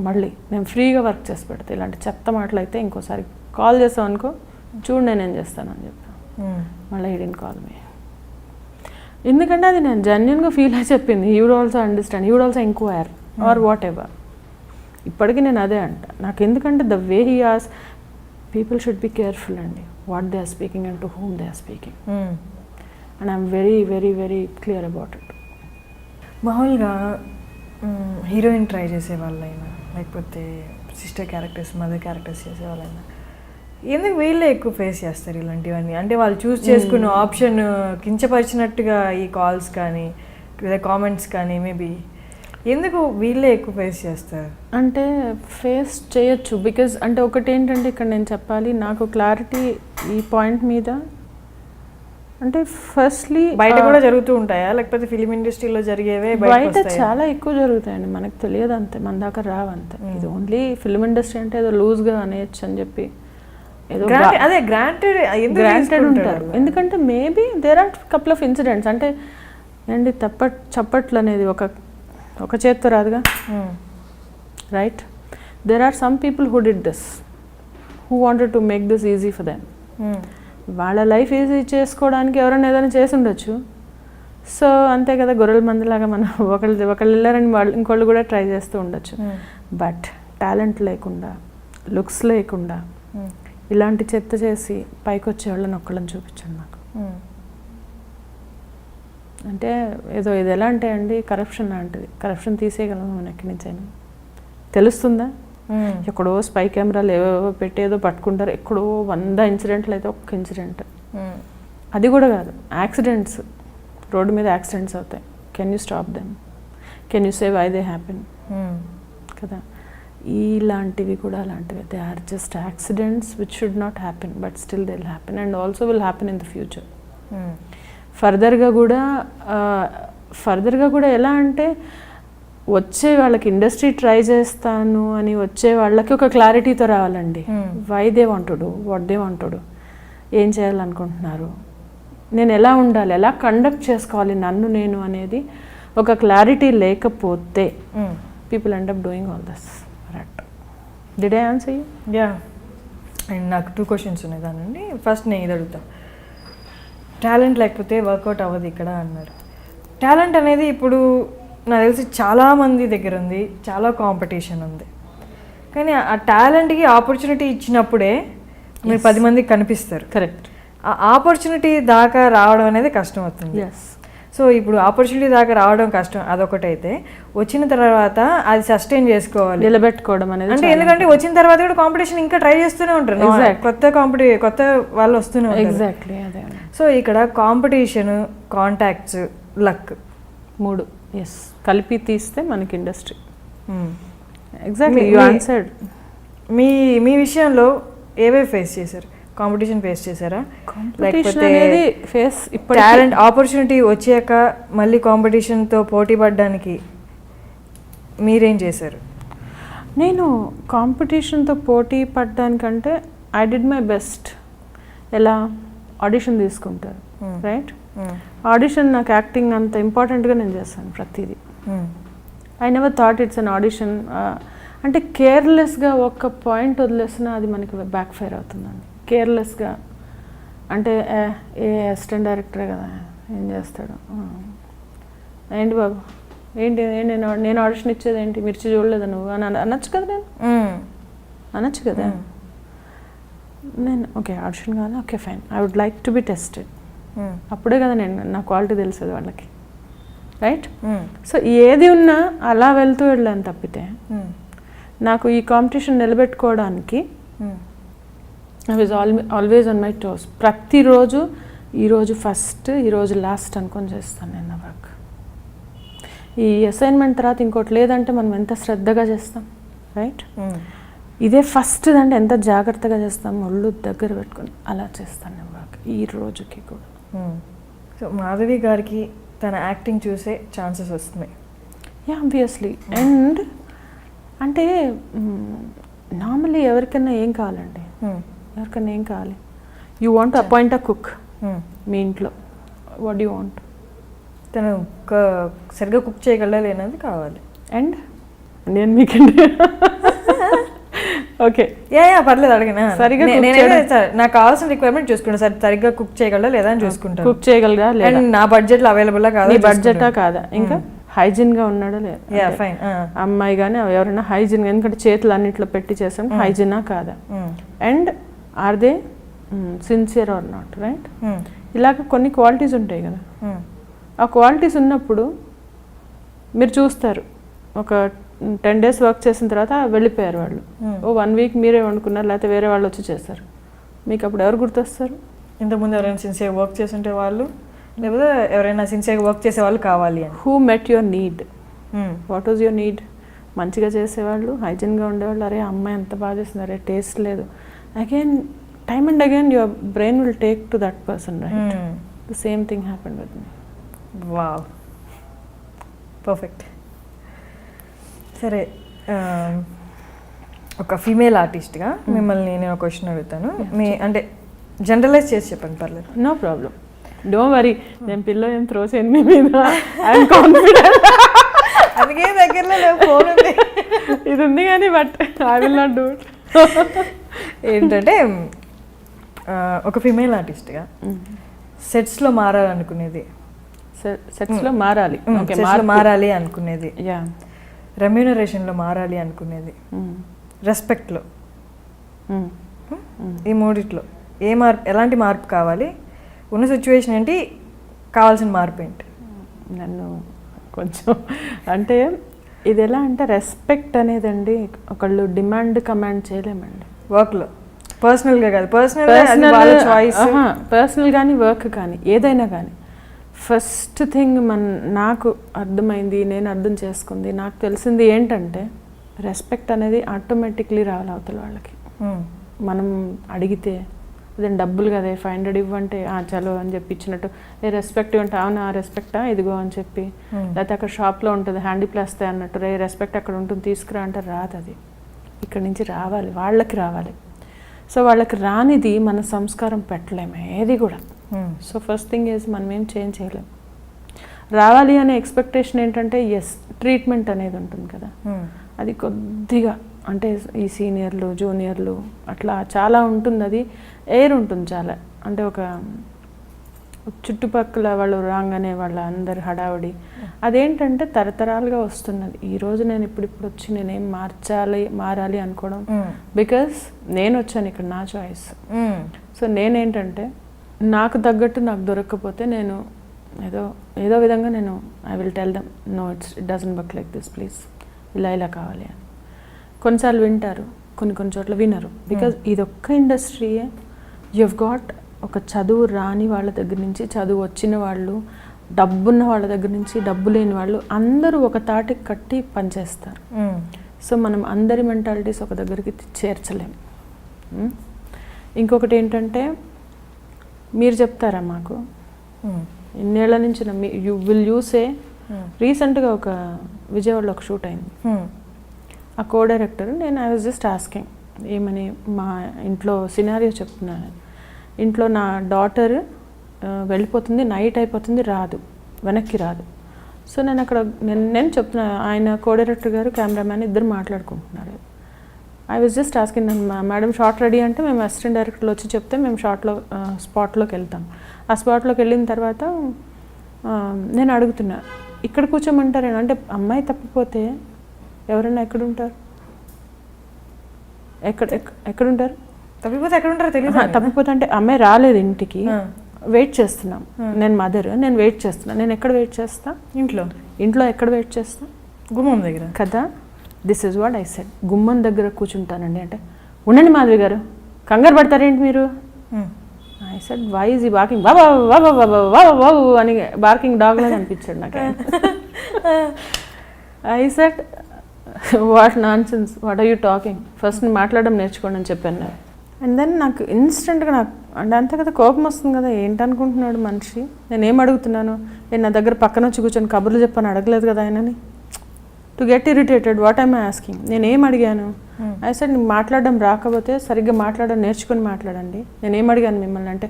మళ్ళీ నేను ఫ్రీగా వర్క్ చేసి పెడతా. ఇలాంటి చెత్త మాటలు అయితే ఇంకోసారి కాల్ చేసావు అనుకో, చూడు నేనేం చేస్తాను అని చెప్పాను. మళ్ళీ హిడెన్ కాల్ మీ, ఎందుకంటే అది నేను జెన్యున్గా ఫీల్ అయి చెప్పింది. He would also understand, he would also enquire or whatever. ఇప్పటికీ నేను అదే అంట. నాకు ఎందుకంటే the way he as, people should be careful అండి what they are speaking and to whom they are speaking. And I'm very very very clear about it. మామూలుగా హీరోయిన్ ట్రై చేసే వాళ్ళైనా, లేకపోతే సిస్టర్ క్యారెక్టర్స్, మదర్ క్యారెక్టర్స్ చేసే వాళ్ళైనా, ఎందుకు వీళ్ళే ఎక్కువ ఫేస్ చేస్తారు ఇలాంటివన్నీ? అంటే వాళ్ళు చూస్ చేసుకున్న ఆప్షన్ కించపరిచినట్టుగా ఈ కాల్స్ కానీ లేదా కామెంట్స్ కానీ మేబీ ఎందుకు వీళ్ళే ఎక్కువ ఫేస్ చేస్తారు? అంటే ఫేస్ చేయొచ్చు, బికాజ్ అంటే ఒకటి ఏంటంటే ఇక్కడ నేను చెప్పాలి, నాకు క్లారిటీ ఈ పాయింట్ మీద. అంటే ఫస్ట్లీ బయట కూడా జరుగుతూ ఉంటాయా, లేకపోతే ఫిలిం ఇండస్ట్రీలో జరిగేవే బయట చాలా ఎక్కువ జరుగుతాయండి, మనకు తెలియదు అంతే, మన దాకా రావంతే. ఇది ఓన్లీ ఫిలిం ఇండస్ట్రీ అంటే ఏదో లూజ్గా అనేయచ్చు అని చెప్పి ఏదో అదే గ్రాంటెడ్ ఉంటారు. ఎందుకంటే maybe there are couple of incidents. అంటే ఏంటి చప్పట్లు అనేది ఒక చేత్తో రాదుగా, right? There are some people who did this, who wanted to make this easy for them. వాళ్ళ లైఫ్ ఈజీ చేసుకోవడానికి ఎవరైనా ఏదైనా చేసి ఉండొచ్చు. సో అంతే కదా, గొర్రెల మందిలాగా మనం ఒకళ్ళు వెళ్ళారని వాళ్ళు ఇంకోళ్ళు కూడా ట్రై చేస్తూ ఉండొచ్చు. బట్ టాలెంట్ లేకుండా, లుక్స్ లేకుండా ఇలాంటి చెత్త చేసి పైకి వచ్చే వాళ్ళని ఒక్కళ్ళని చూపించండి నాకు. అంటే ఏదో ఇది ఎలా అంటే అండి, కరప్షన్ లాంటిది. కరప్షన్ తీసేయగలము మనం ఎక్కడి నుంచైనా, తెలుస్తుందా? ఎక్కడో స్పై కెమెరాలు ఏవేవో పెట్టి ఏదో పట్టుకుంటారు, ఎక్కడో 100 ఇన్సిడెంట్లు అయితే ఒక్క ఇన్సిడెంట్. అది కూడా కాదు, యాక్సిడెంట్స్, రోడ్డు మీద యాక్సిడెంట్స్ అవుతాయి. Can you stop them? Can you say why they happen? కదా, ఇలాంటివి కూడా అలాంటివి. They are just accidents which should not happen, but still they will happen and also will happen in the future. ఫర్దర్గా కూడా ఎలా అంటే, వచ్చే వాళ్ళకి ఇండస్ట్రీ ట్రై చేస్తాను అని వచ్చే వాళ్ళకి ఒక క్లారిటీతో రావాలండి. వై దే వాంటుడు, వాట్ దే వాంటుడు, ఏం చేయాలనుకుంటున్నారు, నేను ఎలా ఉండాలి, ఎలా కండక్ట్ చేసుకోవాలి నేను అనేది ఒక క్లారిటీ లేకపోతే people end up doing all this. Right? Did I answer you? Yeah. And నాకు 2 క్వశ్చన్స్ ఉన్నాయి దానండి. ఫస్ట్ నేను ఇది అడుగుతాను, టాలెంట్ లేకపోతే వర్కౌట్ అవ్వదు ఇక్కడ అన్నారు. టాలెంట్ అనేది ఇప్పుడు నాకు తెలిసి చాలామంది దగ్గర ఉంది, చాలా కాంపిటీషన్ ఉంది. కానీ ఆ టాలెంట్కి ఆపర్చునిటీ ఇచ్చినప్పుడే మీరు 10 మందికి కనిపిస్తారు. కరెక్ట్. ఆ ఆపర్చునిటీ దాకా రావడం అనేది కష్టం అవుతుంది. సో ఇప్పుడు ఆపర్చునిటీ దాకా రావడం కష్టం, అదొకటైతే వచ్చిన తర్వాత అది సస్టైన్ చేసుకోవాలి, నిలబెట్టుకోవడం అనేది. అంటే ఎందుకంటే వచ్చిన తర్వాత కూడా కాంపిటీషన్ ఇంకా ట్రై చేస్తూనే ఉంటారు, కొత్త వాళ్ళు వస్తూనే ఉంటారు. ఎగ్జాక్ట్లీ అదే. సో ఇక్కడ కాంపిటీషన్, కాంటాక్ట్స్, లక్ 3 కలిపి తీస్తే మనకి ఇండస్ట్రీ. Exactly you answered. మీ విషయంలో ఏవే ఫేస్ చేశారు? కాంపిటీషన్ ఫేస్ చేశారా, లేకపోతే టాలెంట్ ఆపర్చునిటీ వచ్చాక మళ్ళీ కాంపిటీషన్తో పోటీ పడడానికి మీరేం చేశారు? నేను కాంపిటీషన్తో పోటీ పడడానికంటే ఐ డిడ్ మై బెస్ట్. ఎలా? ఆడిషన్ తీసుకుంటారు, రైట్? ఆడిషన్, నాకు యాక్టింగ్ అంత ఇంపార్టెంట్గా నేను చేస్తాను ప్రతిదీ. I never thought it's an audition. అంటే కేర్లెస్గా ఒక్క పాయింట్ వదిలేసినా అది మనకి బ్యాక్ ఫైర్ అవుతుందండి. కేర్లెస్గా అంటే అసిస్టెంట్ డైరెక్టరే కదా, ఏం చేస్తాడు, ఏంటి బాబు, ఏంటి నేను ఆడిషన్ ఇచ్చేది ఏంటి, మిర్చి చూడలేదా నువ్వు అని అనొచ్చు కదా, అనొచ్చు కదా. నేను ఓకే ఆడిషన్ కాదు, okay fine, I would like to be tested. అప్పుడే కదా నా క్వాలిటీ తెలిసేది వాళ్ళకి, రైట్? సో ఏది ఉన్నా అలా వెళ్తూ వెళ్ళాను తప్పితే నాకు ఈ కాంపిటీషన్ నిలబెట్టుకోవడానికి I was always on my toes. ప్రతిరోజు ఈరోజు ఫస్ట్, ఈరోజు లాస్ట్ అనుకొని చేస్తాను నేను నా వర్క్. ఈ అసైన్మెంట్ తర్వాత ఇంకోటి లేదంటే మనం ఎంత శ్రద్ధగా చేస్తాం, రైట్? ఇదే ఫస్ట్ అంటే ఎంత జాగ్రత్తగా చేస్తాం, ఒళ్ళు దగ్గర పెట్టుకొని అలా చేస్తాను నేను వర్క్ ఈ రోజుకి కూడా. సో మాధవి గారికి తన యాక్టింగ్ చూసే ఛాన్సెస్ వస్తున్నాయి. Yeah, obviously. అండ్ అంటే నార్మల్లీ ఎవరికైనా ఏం కావాలండి, ఎవరికైనా ఏం కావాలి? You want appoint a cook మీ ఇంట్లో, వాట్ యూ వాంట్? తను సరిగ్గా కుక్ చేయగలరా లేనది కావాలి. అండ్ నేను మీకంటే ఓకే పర్లేదు అడిగినా సరిగ్గా నాకు కావాల్సిన రిక్వైర్మెంట్ చూసుకుంటాను సార్, సరిగ్గా కుక్ చేయగలరా లేదా అని చూసుకుంటాను. కుక్ చేయగలరా లేదా, నా బడ్జెట్ లో అవైలబుల్ కాదా, బడ్జెటా కాదా, ఇంకా హైజీన్ గా ఉన్నాడా లేదా, అమ్మాయి కానీ ఎవరైనా హైజీన్ గా, ఎందుకంటే చేతులు అన్నిట్లో పెట్టి చేసాం, హైజీనా కాదా, and are they sincere or not, right? ఇలాగ కొన్ని క్వాలిటీస్ ఉంటాయి కదా. ఆ క్వాలిటీస్ ఉన్నప్పుడు మీరు చూస్తారు. ఒక 10 days వర్క్ చేసిన తర్వాత వెళ్ళిపోయారు వాళ్ళు, 1 week మీరే వండుకున్నారు, లేకపోతే వేరే వాళ్ళు వచ్చి చేస్తారు, మీకు అప్పుడు ఎవరు గుర్తొస్తారు? ఇంతకుముందు ఎవరైనా సిన్సియర్ వర్క్ చేస్తుంటే వాళ్ళు, లేకపోతే ఎవరైనా సిన్సియర్గా వర్క్ చేసే వాళ్ళు కావాలి అని. Who met your need, what was your need? మంచిగా చేసేవాళ్ళు, హైజీన్గా ఉండేవాళ్ళు, అరే అమ్మాయి ఎంత బాగా చేస్తుంది, అరే టేస్ట్ లేదు, again time and again your brain will take to that person, right? The same thing happened with me. Wow, perfect. సరే, ఒక ఫీమేల్ ఆర్టిస్ట్గా మిమ్మల్ని నేను ఒక క్వశ్చన్ అడుగుతాను. మీ అంటే జనరలైజ్ చేసి చెప్పండి, పర్లేదు. No problem, don't worry. నేను పిల్ల ఏం త్రో చేయను మీ మీద, ఐఎమ్ కాన్ఫిడెంట్. అందుకే దగ్గరలో ఫోన్ ఉంది, ఇది ఉంది కానీ, but I will not do it. ఏంటంటే ఒక ఫీమేల్ ఆర్టిస్ట్గా సెట్స్లో మారాలనుకునేది, సెట్స్లో మారాలి, మారాలి అనుకునేది, యా, రెమ్యూనరేషన్లో మారాలి అనుకునేది, రెస్పెక్ట్లో, ఈ మూడిట్లో ఏ మార్పు, ఎలాంటి మార్పు కావాలి, ఉన్న సిచ్యువేషన్ ఏంటి, కావాల్సిన మార్పు ఏంటి? నన్ను కొంచెం అంటే ఇది ఎలా అంటే, రెస్పెక్ట్ అనేదండి ఒకళ్ళు డిమాండ్ కమాండ్ చేయలేమండి వర్క్లో. పర్సనల్గా కాదు, పర్సనల్ కానీ వర్క్ కానీ ఏదైనా కానీ, ఫస్ట్ థింగ్ నాకు అర్థమైంది, నేను అర్థం చేసుకుంది, నాకు తెలిసింది ఏంటంటే, రెస్పెక్ట్ అనేది ఆటోమేటిక్లీ రావాలి అవతల వాళ్ళకి. మనం అడిగితే అదే డబ్బులు కదా, 500 ఇవ్వంటే చలో అని చెప్పి ఇచ్చినట్టు, ఏ రెస్పెక్ట్ అంటే అవునా రెస్పెక్టా ఇదిగో అని చెప్పి, లేకపోతే అక్కడ షాప్లో ఉంటుంది హ్యాండీప్లాస్తే అన్నట్టు, రే రెస్పెక్ట్ అక్కడ ఉంటుంది తీసుకురా అంటే రాదు. అది ఇక్కడి నుంచి రావాలి, వాళ్ళకి రావాలి. సో వాళ్ళకి రానిది మన సంస్కారం పెట్టలేము ఏది కూడా. సో ఫస్ట్ థింగ్ ఈజ్ మనం ఏం చేంజ్ చేయలేం. రావాలి అనే ఎక్స్పెక్టేషన్ ఏంటంటే, ఎస్ ట్రీట్మెంట్ అనేది ఉంటుంది కదా, అది కొద్దిగా అంటే ఈ సీనియర్లు జూనియర్లు అట్లా చాలా ఉంటుంది, అది ఎయిర్ ఉంటుంది చాలా, అంటే ఒక చుట్టుపక్కల వాళ్ళు రాగానే వాళ్ళ అందరి హడావుడి, అదేంటంటే తరతరాలుగా వస్తున్నది. ఈరోజు నేను ఇప్పుడు వచ్చి నేనేం మారాలి అనుకోవడం, బికాస్ నేను వచ్చాను ఇక్కడ, నా చాయిస్. సో నేనేంటంటే నాకు తగ్గట్టు నాకు దొరకకపోతే నేను ఏదో విధంగా నేను I will tell them, no it doesn't work like this, please ఇలా కావాలి అని. కొన్నిసార్లు వింటారు, కొన్ని చోట్ల వినరు, బికాజ్ ఇదొక్క ఇండస్ట్రీయే. యు హెవ్ గాట్ ఒక చదువు రాని వాళ్ళ దగ్గర నుంచి, చదువు వచ్చిన వాళ్ళు, డబ్బున్న వాళ్ళ దగ్గర నుంచి, డబ్బు లేని వాళ్ళు, అందరూ ఒక తాటికి కట్టి పనిచేస్తారు. సో మనం అందరి మెంటాలిటీస్ ఒక దగ్గరికి చేర్చలేం. ఇంకొకటి ఏంటంటే, మీరు చెప్తారా మాకు ఇన్నేళ్ల నుంచి యూ విల్ యూసే, రీసెంట్గా ఒక విజయవాడలో ఒక షూట్ అయింది. ఆ co director, I was just asking ఏమని, మా ఇంట్లో సినారియో చెప్తున్నాను, ఇంట్లో నా డాటర్ వెళ్ళిపోతుంది, నైట్ అయిపోతుంది, వెనక్కి రాదు. సో నేను అక్కడ నేను చెప్తున్నా, ఆయన కో డైరెక్టర్ గారు కెమెరామ్యాన్ ఇద్దరు మాట్లాడుకుంటున్నారు. I was just asking, madam short ready అంటే మేము అసిస్టెంట్ డైరెక్టర్లు వచ్చి చెప్తే మేము స్పాట్లోకి వెళ్తాం. ఆ స్పాట్లోకి వెళ్ళిన తర్వాత నేను అడుగుతున్నా, ఇక్కడ కూర్చోమంటారేనా అంటే, అమ్మాయి తప్పిపోతే ఎవరైనా ఎక్కడుంటారు, ఎక్కడుంటారు, తప్పిపోతే ఎక్కడుంటారో తెలియదు. తప్పిపోతే అంటే అమ్మాయి రాలేదు ఇంటికి, వెయిట్ చేస్తున్నాం, నేను మదర్, నేను వెయిట్ చేస్తున్నా, నేను ఎక్కడ వెయిట్ చేస్తా, ఇంట్లో ఎక్కడ వెయిట్ చేస్తా, గుమ్మం దగ్గర కదా. This is what I said, గుమ్మం దగ్గర కూర్చుంటానండి అంటే, ఉండండి మాధవి గారు, కంగారు పడతారేంటి మీరు? ఐ సెడ్ వై ఈజ్ ఈ బార్కింగ్, బాబా బాబా బాబా బాబా బాబు అని బార్కింగ్ డాగ్ లాగా అనిపించాడు నాకు. I said what nonsense, what are you talking, first మాట్లాడడం నేర్చుకోండి అని చెప్పాను నాకు. అండ్ దెన్ నాకు ఇన్స్టెంట్గా నాకు అంటే అంతే కదా కోపం వస్తుంది కదా, ఏంటనుకుంటున్నాడు మనిషి, నేనేం అడుగుతున్నాను, నేను నా దగ్గర పక్కన వచ్చి కూర్చొని కబుర్లు చెప్పని అడగలేదు కదా ఆయనని. To get irritated. What I'm asking? నేనేం అడిగాను? ఐ సెడ్ నీకు మాట్లాడడం రాకపోతే సరిగ్గా మాట్లాడడం నేర్చుకుని మాట్లాడండి. నేనేం అడిగాను మిమ్మల్ని అంటే,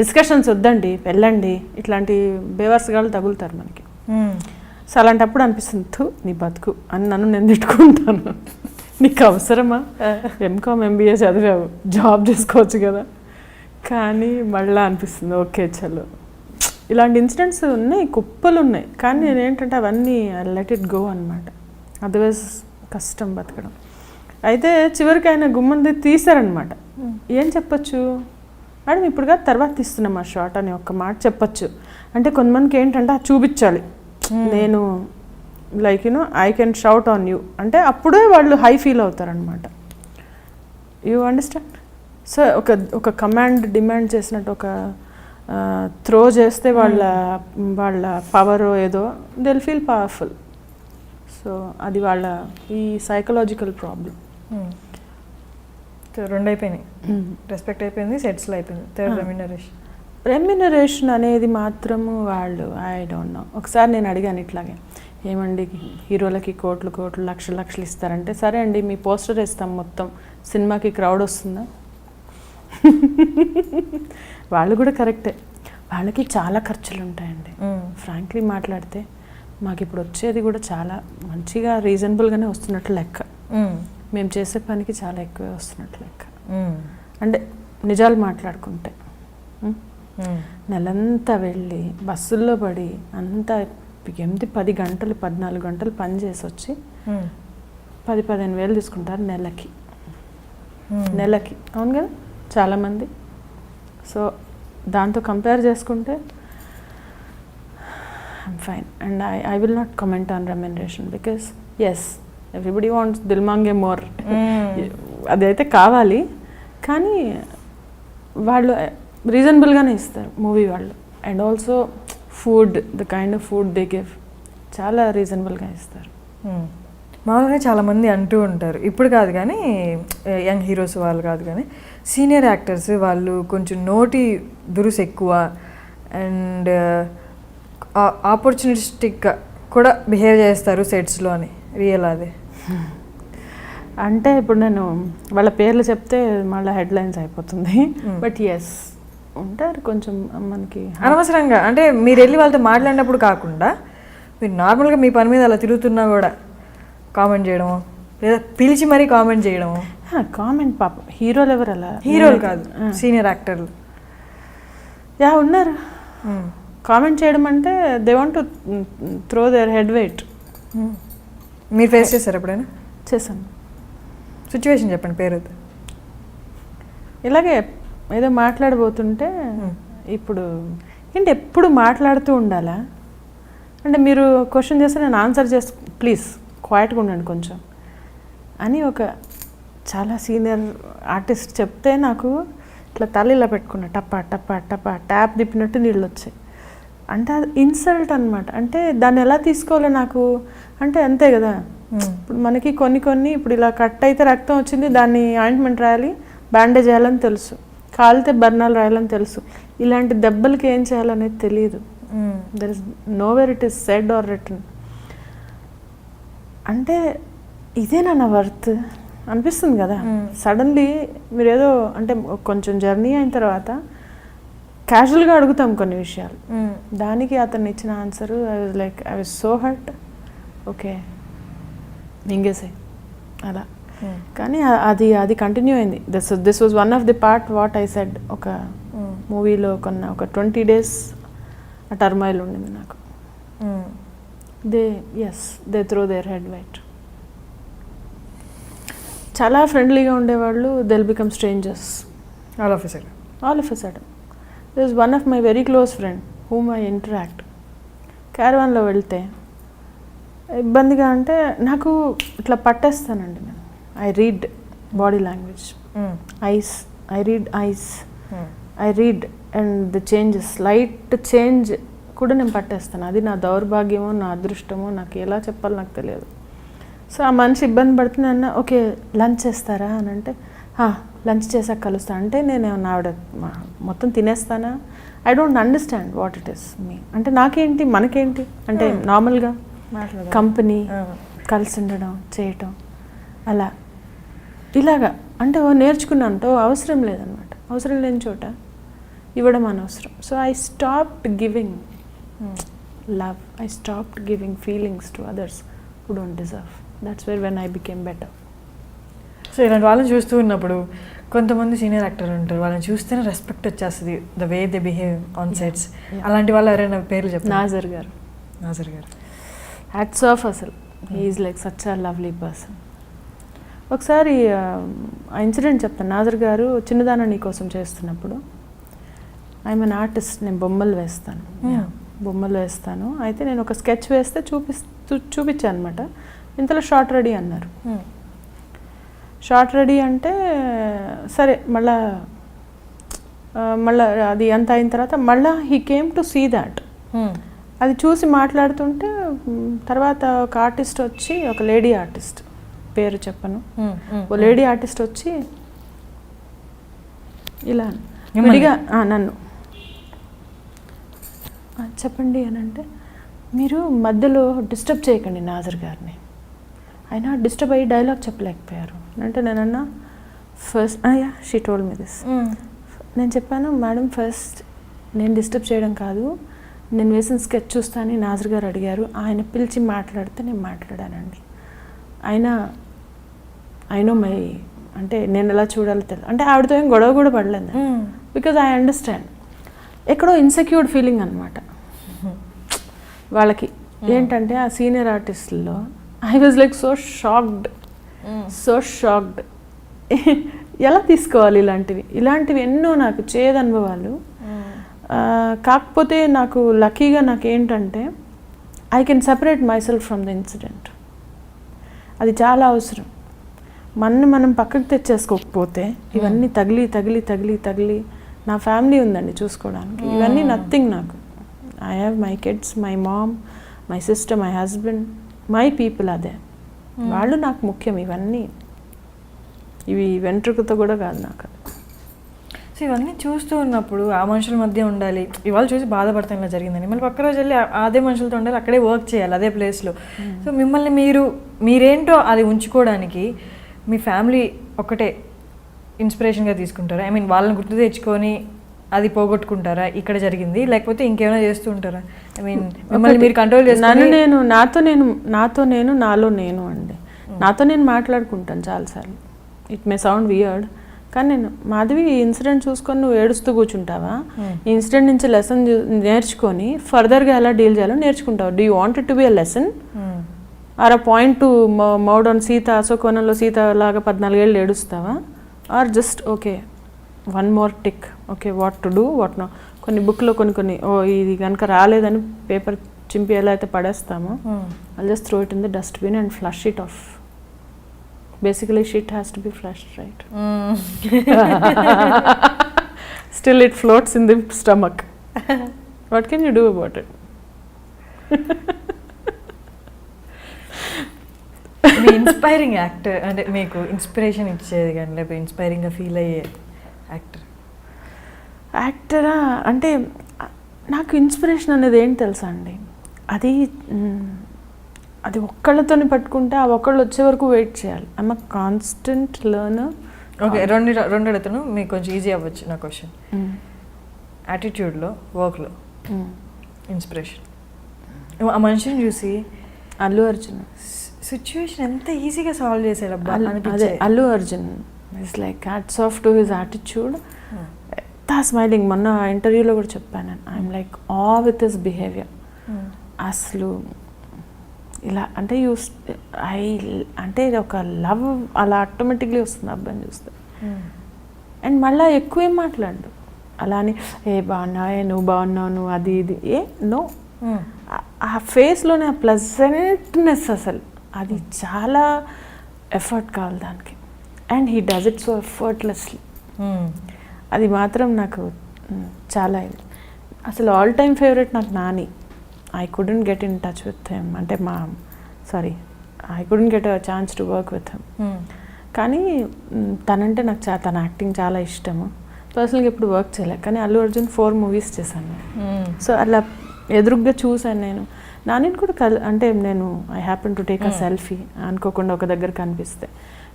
డిస్కషన్స్ వద్దండి, వెళ్ళండి, ఇట్లాంటి బేవర్స్గాళ్ళు తగులుతారు మనకి. సో అలాంటప్పుడు అనిపిస్తుంది, థు నీ బతుకు అని నన్ను నేను తిట్టుకుంటాను. నీకు అవసరమా? ఎంకామ్ ఎంబీఏ చదివావు, జాబ్ చేసుకోవచ్చు కదా. కానీ మళ్ళీ అనిపిస్తుంది, ఓకే చలో. ఇలాంటి ఇన్సిడెంట్స్ ఉన్నాయి, కుప్పలు ఉన్నాయి. కానీ నేనేంటంటే అవన్నీ లెట్ ఇట్ గో అనమాట. అదర్వైజ్ కష్టం బతకడం. అయితే చివరికి ఆయన గుమ్మంది తీశారనమాట. ఏం చెప్పచ్చు మేడం, ఇప్పుడు కాదు తర్వాత తీస్తున్నాం ఆ షార్ట్ అని ఒక్క మాట చెప్పచ్చు. అంటే కొంతమందికి ఏంటంటే అది చూపించాలి, నేను like you know I can shout on you అంటే అప్పుడే వాళ్ళు హై ఫీల్ అవుతారనమాట. You understand? సో ఒక కమాండ్ డిమాండ్ చేసినట్టు ఒక త్రో చేస్తే వాళ్ళ పవర్ ఏదో they will feel powerful. So అది వాళ్ళ ఈ సైకలాజికల్ ప్రాబ్లం. రెండు అయిపోయినాయి, రెస్పెక్ట్ అయిపోయింది, సెట్స్లో అయిపోయింది. థర్డ్ రెమ్యునరేషన్ అనేది మాత్రము వాళ్ళు ఐ డోంట్ నో. ఒకసారి నేను అడిగాను ఇట్లాగే, ఏమండి హీరోలకి కోట్లు కోట్లు లక్షలు లక్షలు ఇస్తారంటే, సరే అండి మీ పోస్టర్ వేస్తాం మొత్తం, సినిమాకి క్రౌడ్ వస్తుందా? వాళ్ళు కూడా కరెక్టే, వాళ్ళకి చాలా ఖర్చులు ఉంటాయండి. ఫ్రాంక్లీ మాట్లాడితే మాకు ఇప్పుడు వచ్చేది కూడా చాలా మంచిగా రీజనబుల్గానే వస్తున్నట్లు లెక్క. మేము చేసే పనికి చాలా ఎక్కువే వస్తున్నట్లు లెక్క. అంటే నిజాలు మాట్లాడుకుంటే నెలంతా వెళ్ళి బస్సుల్లో పడి అంతా 10 గంటలు 14 గంటలు పని చేసి వచ్చి 10-15 వేలు తీసుకుంటారు నెలకి. అవును కదా చాలామంది. సో దాంతో కంపేర్ చేసుకుంటే I'm fine and I will not comment on remuneration because as everybody wants దిల్మాంగే మోర్. అదైతే కావాలి, కానీ వాళ్ళు రీజనబుల్గానే ఇస్తారు మూవీ వాళ్ళు. And also food, the kind of food they give చాలా రీజనబుల్గా ఇస్తారు. మామూలుగా చాలామంది అంటూ ఉంటారు, ఇప్పుడు కాదు కానీ యంగ్ హీరోస్ వాళ్ళు కాదు కానీ సీనియర్ యాక్టర్స్ వాళ్ళు కొంచెం నోటి దురుసు ఎక్కువ అండ్ ఆపర్చునిస్టిక్గా కూడా బిహేవ్ చేస్తారు సెట్స్లో అని. రియల్ అదే? అంటే ఇప్పుడు నేను వాళ్ళ పేర్లు చెప్తే మళ్ళీ హెడ్లైన్స్ అయిపోతుంది. బట్ ఎస్ ఉంటారు కొంచెం మనకి అనవసరంగా. అంటే మీరు వెళ్ళి వాళ్ళతో మాట్లాడినప్పుడు కాకుండా మీరు నార్మల్గా మీ పని మీద అలా తిరుగుతున్నా కూడా కామెంట్ చేయడము, లేదా పిలిచి మరీ కామెంట్ చేయడము. కామెంట్ పాపం హీరోలు ఎవరు అలా? హీరోలు కాదు, సీనియర్ యాక్టర్లు ఉన్నారు. కామెంట్ చేయడం అంటే they want to throw their head wait. మీరు ఫేస్ చేశారు ఎప్పుడైనా? చేశాను. సిచ్యువేషన్ చెప్పండి, పేరు. ఇలాగే ఏదో మాట్లాడబోతుంటే, ఇప్పుడు ఏంటి ఎప్పుడు మాట్లాడుతూ ఉండాలా అంటే మీరు క్వశ్చన్ చేస్తే నేను ఆన్సర్ చేసి ప్లీజ్ క్వైట్గా ఉండండి కొంచెం అని ఒక చాలా సీనియర్ ఆర్టిస్ట్ చెప్తే నాకు ఇట్లా తల ఇలా పెట్టుకున్నా, టప్ప టప్ప టప్ప ట్యాప్ తిప్పినట్టు నీళ్ళు వచ్చాయి. అంటే అది ఇన్సల్ట్ అనమాట. అంటే దాన్ని ఎలా తీసుకోవాలో నాకు అంటే అంతే కదా. ఇప్పుడు మనకి కొన్ని ఇప్పుడు ఇలా కట్ అయితే రక్తం వచ్చింది, దాన్ని ఆయింట్మెంట్ రాయాలి, బ్యాండేజ్ చేయాలని తెలుసు, కాలితే బర్నాలు రాయాలని తెలుసు. ఇలాంటి దెబ్బలకి ఏం చేయాలనేది తెలియదు. There is nowhere it is said or written. అంటే ఇదేనా నా వర్త్ అనిపిస్తుంది కదా. సడన్లీ మీరు ఏదో అంటే కొంచెం జర్నీ అయిన తర్వాత క్యాజువల్గా అడుగుతాం కొన్ని విషయాలు, దానికి అతను ఇచ్చిన answer I was so hurt. Okay మింగేసే అలా. కానీ అది కంటిన్యూ అయింది. This was one of the part what I said. ఒక మూవీలో ఒక 20 days ఆ టర్మాయిల్ ఉండింది నాకు. They throw their head weight. చాలా ఫ్రెండ్లీగా ఉండేవాళ్ళు, they will become strangers all of a sudden. This is one of my very close friend whom I interact. క్యారవాన్లో వెళ్తే ఇబ్బందిగా అంటే నాకు ఇట్లా పట్టేస్తానండి నేను. I read body language, I read and the changes, light change కూడా నేను పట్టేస్తాను. అది నా దౌర్భాగ్యమో నా అదృష్టమో నాకు ఎలా చెప్పాలో నాకు తెలియదు. సో ఆ మనిషి ఇబ్బంది పడుతుంది అన్న, ఓకే లంచ్ చేస్తారా అని అంటే లంచ్ చేసాక కలుస్తా అంటే నేను ఆవిడ మొత్తం తినేస్తానా? I don't understand what it is me. అంటే నాకేంటి మనకేంటి అంటే నార్మల్గా కలిసి ఉండడం చేయటం అలా ఇలాగా అంటే నేర్చుకున్నాను అవసరం లేదనమాట. అవసరం లేని చోట ఇవ్వడం అనవసరం. So I stopped giving love, I stopped giving feelings to others who don't deserve. That's where when I became better. So ఇలాంటి వాళ్ళని చూస్తూ ఉన్నప్పుడు కొంతమంది సీనియర్ యాక్టర్ ఉంటారు, వాళ్ళని చూస్తేనే రెస్పెక్ట్ వచ్చేస్తుంది, the way they behave on sets. అలాంటి వాళ్ళు ఎవరైనా పేర్లు చెప్తారు? నాజర్ గారు. హ్యాట్స్ ఆఫ్, అసలు he is like such a lovely person. ఒకసారి ఆ ఇన్సిడెంట్ చెప్తాను. నాజర్ గారు చిన్నదాన నీ కోసం చేస్తున్నప్పుడు, ఐఎమ్ అన్ ఆర్టిస్ట్, నేను బొమ్మలు వేస్తాను. అయితే నేను ఒక స్కెచ్ వేస్తే చూపించాను అనమాట. ఇంతలో షార్ట్ రెడీ అన్నారు. షార్ట్ రెడీ అంటే సరే, మళ్ళా అది అంత అయిన తర్వాత మళ్ళీ he came to see that. అది చూసి మాట్లాడుతుంటే తర్వాత ఒక ఆర్టిస్ట్ వచ్చి, ఒక లేడీ ఆర్టిస్ట్, పేరు చెప్పను, ఓ లేడీ ఆర్టిస్ట్ వచ్చి ఇలా విడిగా నన్ను చెప్పండి అని అంటే, మీరు మధ్యలో డిస్టర్బ్ చేయకండి నాజర్ గారిని, ఆయన డిస్టర్బ్ అయ్యి డైలాగ్ చెప్పలేకపోయారు అంటే నేనన్నా first she told me this. నేను చెప్పాను, మేడం ఫస్ట్ నేను డిస్టర్బ్ చేయడం కాదు, నేను వేసిన స్కెచ్ చూస్తానని నాజర్ గారు అడిగారు, ఆయన పిలిచి మాట్లాడితే నేను మాట్లాడానండి. అయినో మై అంటే నేను ఎలా చూడాలో తెలియదు అంటే ఆవిడతో ఏం గొడవ కూడా పడలేదు. Because I understand. ఎక్కడో ఇన్సెక్యూర్డ్ ఫీలింగ్ అనమాట వాళ్ళకి. ఏంటంటే ఆ సీనియర్ ఆర్టిస్టుల్లో I was like so shocked. ఎలా తీసుకోవాలి ఇలాంటివి ఎన్నో నాకు చేదు అనుభవాలు. కాకపోతే నాకు లక్కీగా నాకు ఏంటంటే I can separate my self from the incident. అది చాలా అవసరం. మనం పక్కకు తెచ్చేసుకోకపోతే ఇవన్నీ తగిలి నా ఫ్యామిలీ ఉందండి చూసుకోవడానికి, ఇవన్నీ నథింగ్ నాకు. I have my kids, my mom, my sister, my husband, my people, అదే వాళ్ళు నాకు ముఖ్యం. ఇవి వెంట్రుకతో కూడా కాదు నాకు. సో ఇవన్నీ చూస్తూ ఉన్నప్పుడు ఆ మనుషుల మధ్య ఉండాలి, ఇవాళ చూసి బాధపడతాం ఇలా జరిగిందని, మళ్ళీ పక్క రోజు వెళ్ళి అదే మనుషులతో ఉండాలి, అక్కడే వర్క్ చేయాలి అదే ప్లేస్లో. సో మిమ్మల్ని మీరేంటో అది ఉంచుకోవడానికి మీ ఫ్యామిలీ ఒక్కటే ఇన్స్పిరేషన్గా తీసుకుంటారా? ఐ మీన్ వాళ్ళని గుర్తు తెచ్చుకొని అది పోగొట్టుకుంటారా ఇక్కడ జరిగింది, లేకపోతే ఇంకేమైనా చేస్తూ ఉంటారా? ఐ మీన్ మిమ్మల్ని మీరు కంట్రోల్ చేస్తాను. నాతో నేను నాలో నేను అండి. నాతో నేను మాట్లాడుకుంటాను చాలాసార్లు. ఇట్ మే సౌండ్ వియర్డ్, కానీ నేను మాధవి ఈ ఇన్సిడెంట్ చూసుకొని నువ్వు ఏడుస్తూ కూర్చుంటావా? ఈ ఇన్సిడెంట్ నుంచి లెసన్ నేర్చుకొని ఫర్దర్గా ఎలా డీల్ చేయాలో నేర్చుకుంటావు. Do you want it to be a lesson or a point to మౌడ్ ఆన్ సీత, అశోకవనంలో సీత లాగా 14 ఏళ్ళు ఏడుస్తావా? Or just okay one more tick, okay what to do what no. కొన్ని బుక్లో కొన్ని ఇది కనుక రాలేదని పేపర్ చింపి ఎలా అయితే పడేస్తామో, I'll just throw it in the dustbin and flush it off. Basically shit has to be flushed, right? Still it floats in the stomach. What can you do about it? Me inspiring actor అంటే మీకు ఇన్స్పిరేషన్ ఇచ్చేది కానీ లేకపోతే ఇన్స్పైరింగ్గా ఫీల్ అయ్యే యాక్టరా అంటే నాకు ఇన్స్పిరేషన్ అనేది ఏంటి తెలుసా అండి, అది ఒక్కళ్ళతోనే పట్టుకుంటే ఆ ఒక్కళ్ళు వచ్చే వరకు వెయిట్ చేయాలి. I'm a constant learner. Okay, రెండు అడుగుతాను, మీకు కొంచెం ఈజీ అవ్వచ్చు నా క్వశ్చన్. యాటిట్యూడ్లో, వర్క్లో ఇన్స్పిరేషన్. ఆ మనిషిని చూసి అల్లు అర్జున్ సిచ్యువేషన్ ఎంత ఈజీగా సాల్వ్ చేశాడు అబ్బా అదే Allu Arjun is like hats off to his attitude. ఎంత స్మైలింగ్. మొన్న ఇంటర్వ్యూలో కూడా చెప్పాను, ఐఎమ్ లైక్ ఆ విత్ హిస్ బిహేవియర్. అసలు ఇలా అంటే అంటే ఒక లవ్ అలా ఆటోమేటిక్లీ వస్తుంది అబ్బాయిని చూస్తే. అండ్ మళ్ళీ ఎక్కువ ఏం మాట్లాడు అలా అని, బాగున్నావు, నువ్వు బాగున్నావు, నువ్వు అది ఇది నో. ఆ ఫేస్లోనే ఆ ప్లెజెంట్నెస్, అసలు అది చాలా ఎఫర్ట్ కావాలి దానికి. And he does it so effortlessly. అది మాత్రం నాకు చాలా ఇది. అసలు ఆల్ టైమ్ ఫేవరెట్ నాకు Nani. I couldn't get in touch with him. అంటే I couldn't get a chance to work with him. కానీ తనంటే నాకు తన యాక్టింగ్ చాలా ఇష్టము. పర్సనల్గా ఎప్పుడు వర్క్ చేయలేదు, కానీ అల్లు అర్జున్ 4 మూవీస్ చేశాను. సో అలా ఎదురుగ్గా చూశాను నేను. నాని కూడా అంటే నేను I happen to take a selfie అనుకోకుండా ఒక దగ్గర కనిపిస్తే,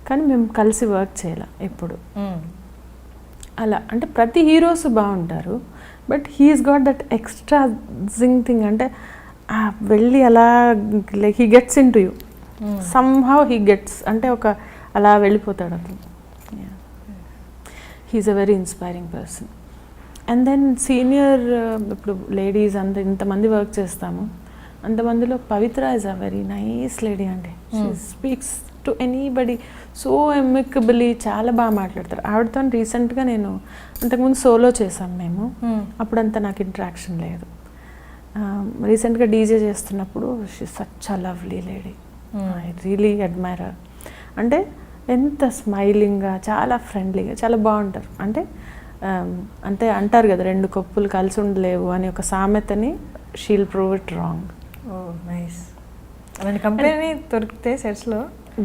కానీ మేము కలిసి వర్క్ చేయాలి ఎప్పుడు. అలా అంటే ప్రతి హీరోస్ బాగుంటారు, but he's got that extra zing thing, అంటే వెళ్ళి అలా like he gets into you somehow, he gets అంటే ఒక అలా వెళ్ళిపోతాడు అతను. He's a very inspiring person. And then senior ఇప్పుడు లేడీస్ ఇంతమంది వర్క్ చేస్తాము, అంతమందిలో Pavitra is a very nice lady అండి. She speaks to anybody so amicably, చాలా బాగా మాట్లాడతారు. ఆవిడతో రీసెంట్గా నేను అంతకుముందు సోలో చేశాం మేము, అప్పుడంతా నాకు ఇంట్రాక్షన్ లేదు. రీసెంట్గా డీజే చేస్తున్నప్పుడు she such a lovely lady, I really admire her. అంటే ఎంత స్మైలింగ్గా, చాలా ఫ్రెండ్లీగా, చాలా బాగుంటారు. అంటే అంటారు కదా, రెండు కప్పులు కలిసి ఉండలేవు అని ఒక సామెతని, she'll prove it wrong. Nice. అలాంటి కంపెనీ దొరికితే సెట్స్లో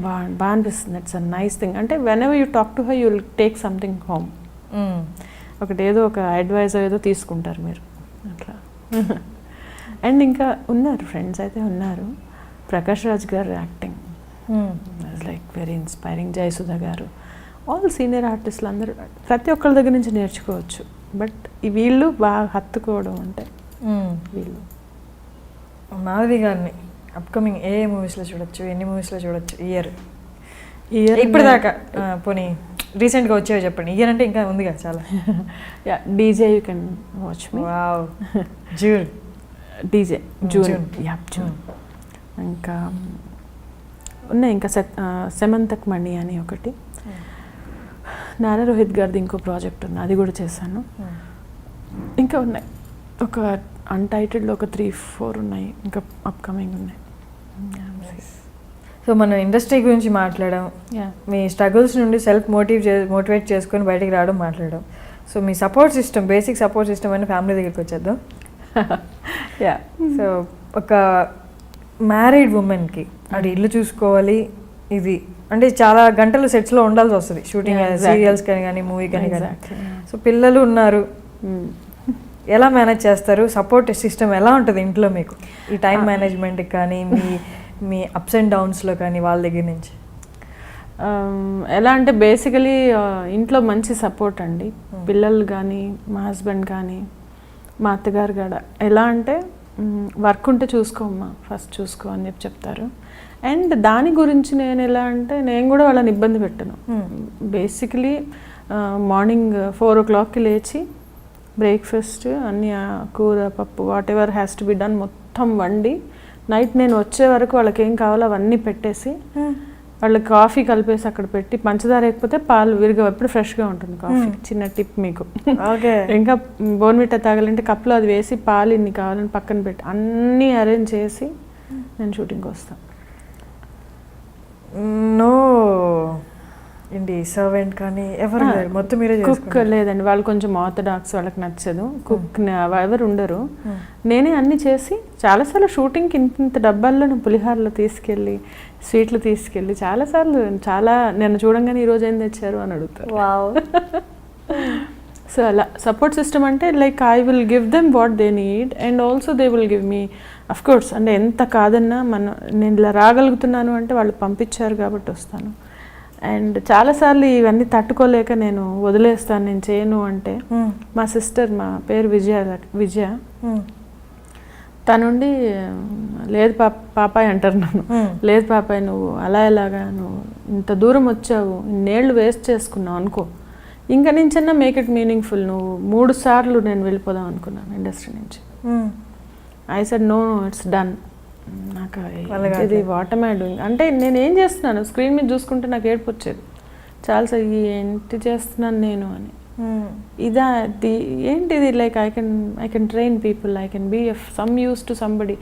బాగా అనిపిస్తుంది. It's a nice thing. అంటే whenever you talk to her you will take something home. ఏదో ఒక అడ్వైజ్ ఏదో తీసుకుంటారు మీరు అట్లా. అండ్ ఇంకా ఉన్నారు ఫ్రెండ్స్ అయితే ఉన్నారు. ప్రకాష్ రాజ్ గారు acting like very inspiring. Jayasudha గారు, ఆల్ సీనియర్ ఆర్టిస్టులు అందరూ ప్రతి ఒక్కరి దగ్గర నుంచి నేర్చుకోవచ్చు. బట్ వీళ్ళు బాగా హత్తుకోవడం అంటే వీళ్ళు. మాధవి గారిని అప్కమింగ్ ఏ మూవీస్లో చూడొచ్చు, ఎన్ని మూవీస్లో చూడొచ్చు ఇయర్ ఇప్పటిదాకా? పోనీ రీసెంట్గా వచ్చేవి చెప్పండి. ఇయర్ అంటే ఇంకా ఉంది కదా చాలా. DJ you can watch me. Wow. June DJ June. June. ఇంకా ఉన్నాయి ఇంకా సెమంతక్ మణి అని ఒకటి, నారా రోహిత్ గారిది ఇంకో ప్రాజెక్ట్ ఉంది, అది కూడా చేశాను. ఇంకా ఉన్నాయి ఒక అన్టైటిల్డ్ ఒక 3-4 ఉన్నాయి ఇంకా అప్కమింగ్ ఉన్నాయి. సో మనం ఇండస్ట్రీ గురించి మాట్లాడడం, మీ స్ట్రగుల్స్ నుండి సెల్ఫ్ మోటివేట్ చేసుకొని బయటికి రావడం మాట్లాడడం. సో మీ support system, basic support system అని ఫ్యామిలీ దగ్గరికి వచ్చేద్దాం. సో ఒక మ్యారీడ్ ఉమెన్కి అది ఇల్లు చూసుకోవాలి, ఇది అంటే చాలా గంటలు సెట్స్లో ఉండాల్సి వస్తుంది, షూటింగ్ సీరియల్స్ కానీ మూవీ కానీ. సో పిల్లలు ఉన్నారు, ఎలా మేనేజ్ చేస్తారు? సపోర్ట్ సిస్టమ్ ఎలా ఉంటుంది ఇంట్లో మీకు, ఈ టైం మేనేజ్మెంట్కి కానీ మీ అప్స్ అండ్ డౌన్స్లో కానీ వాళ్ళ దగ్గర నుంచి? ఎలా అంటే బేసికలీ ఇంట్లో మంచి సపోర్ట్ అండి. పిల్లలు కానీ, మా హస్బెండ్ కానీ, మా అత్తగారు కూడా ఎలా అంటే వర్క్ ఉంటే చూసుకోమ్మా, ఫస్ట్ చూసుకో అని చెప్తారు. అండ్ దాని గురించి నేను ఎలా అంటే నేను కూడా వాళ్ళని ఇబ్బంది పెట్టను. బేసికలీ మార్నింగ్ 4 o'clockకి లేచి బ్రేక్ఫాస్ట్ అన్ని కూర పప్పు what ever has to be done మొత్తం వండి, నైట్ నేను వచ్చే వరకు వాళ్ళకి ఏం కావాలో అవన్నీ పెట్టేసి, వాళ్ళకి కాఫీ కలిపేసి అక్కడ పెట్టి, పంచదార వేయకపోతే పాలు విరిగా ఎప్పుడు ఫ్రెష్గా ఉంటుంది కాఫీ. చిన్న టిప్ మీకు. ఇంకా బోర్న్విటా తాగాలంటే కప్లో అది వేసి పాలు ఇన్ని కావాలని పక్కన పెట్టి అన్నీ అరేంజ్ చేసి నేను షూటింగ్కి వస్తాను. నో ఏంటి సర్వెంట్ కానీ ఎవరు మొత్తం మీరే కుక్ లేదండి, వాళ్ళు కొంచెం ఆర్థడాక్స్, వాళ్ళకి నచ్చదు కుక్, ఎవరు ఉండరు. నేనే అన్ని చేసి చాలాసార్లు షూటింగ్కి ఇంత డబ్బాల్లో పులిహారలు తీసుకెళ్ళి, స్వీట్లు తీసుకెళ్ళి చాలాసార్లు, చాలా నన్ను చూడంగానే ఈరోజు ఏం తెచ్చారు అని అడుగుతారు. సో అలా సపోర్ట్ సిస్టమ్ అంటే like I will give them what they need and also they will give me. Of course అంటే ఎంత కాదన్నా నేను ఇలా రాగలుగుతున్నాను అంటే వాళ్ళు పంపించారు కాబట్టి వస్తాను. అండ్ చాలాసార్లు ఇవన్నీ తట్టుకోలేక నేను వదిలేస్తాను, నేను చేయను అంటే మా సిస్టర్, మా పేరు విజయ, తనుండి లేదు పాపాయ్ అంటారు నన్ను, లేదు పాపాయ్ నువ్వు అలా ఎలాగా, నువ్వు ఇంత దూరం వచ్చావు, ఇన్నేళ్ళు వేస్ట్ చేసుకున్నావు అనుకో, ఇంకా నుంచన్నా మేక్ ఇట్ మీనింగ్ఫుల్. నువ్వు 3 సార్లు నేను వెళ్ళిపోదాం అనుకున్నాను ఇండస్ట్రీ నుంచి. I said no, it's done. నాకు ఇది వాట్ am I doing అంటే నేనేం చేస్తున్నాను, స్క్రీన్ మీద చూసుకుంటే నాకు ఏడుపు వచ్చేది చాలాసార్లు, ఏంటి చేస్తున్నాను నేను అని. ఇదా ఏంటిది, like I can train people, I can be of some use to somebody,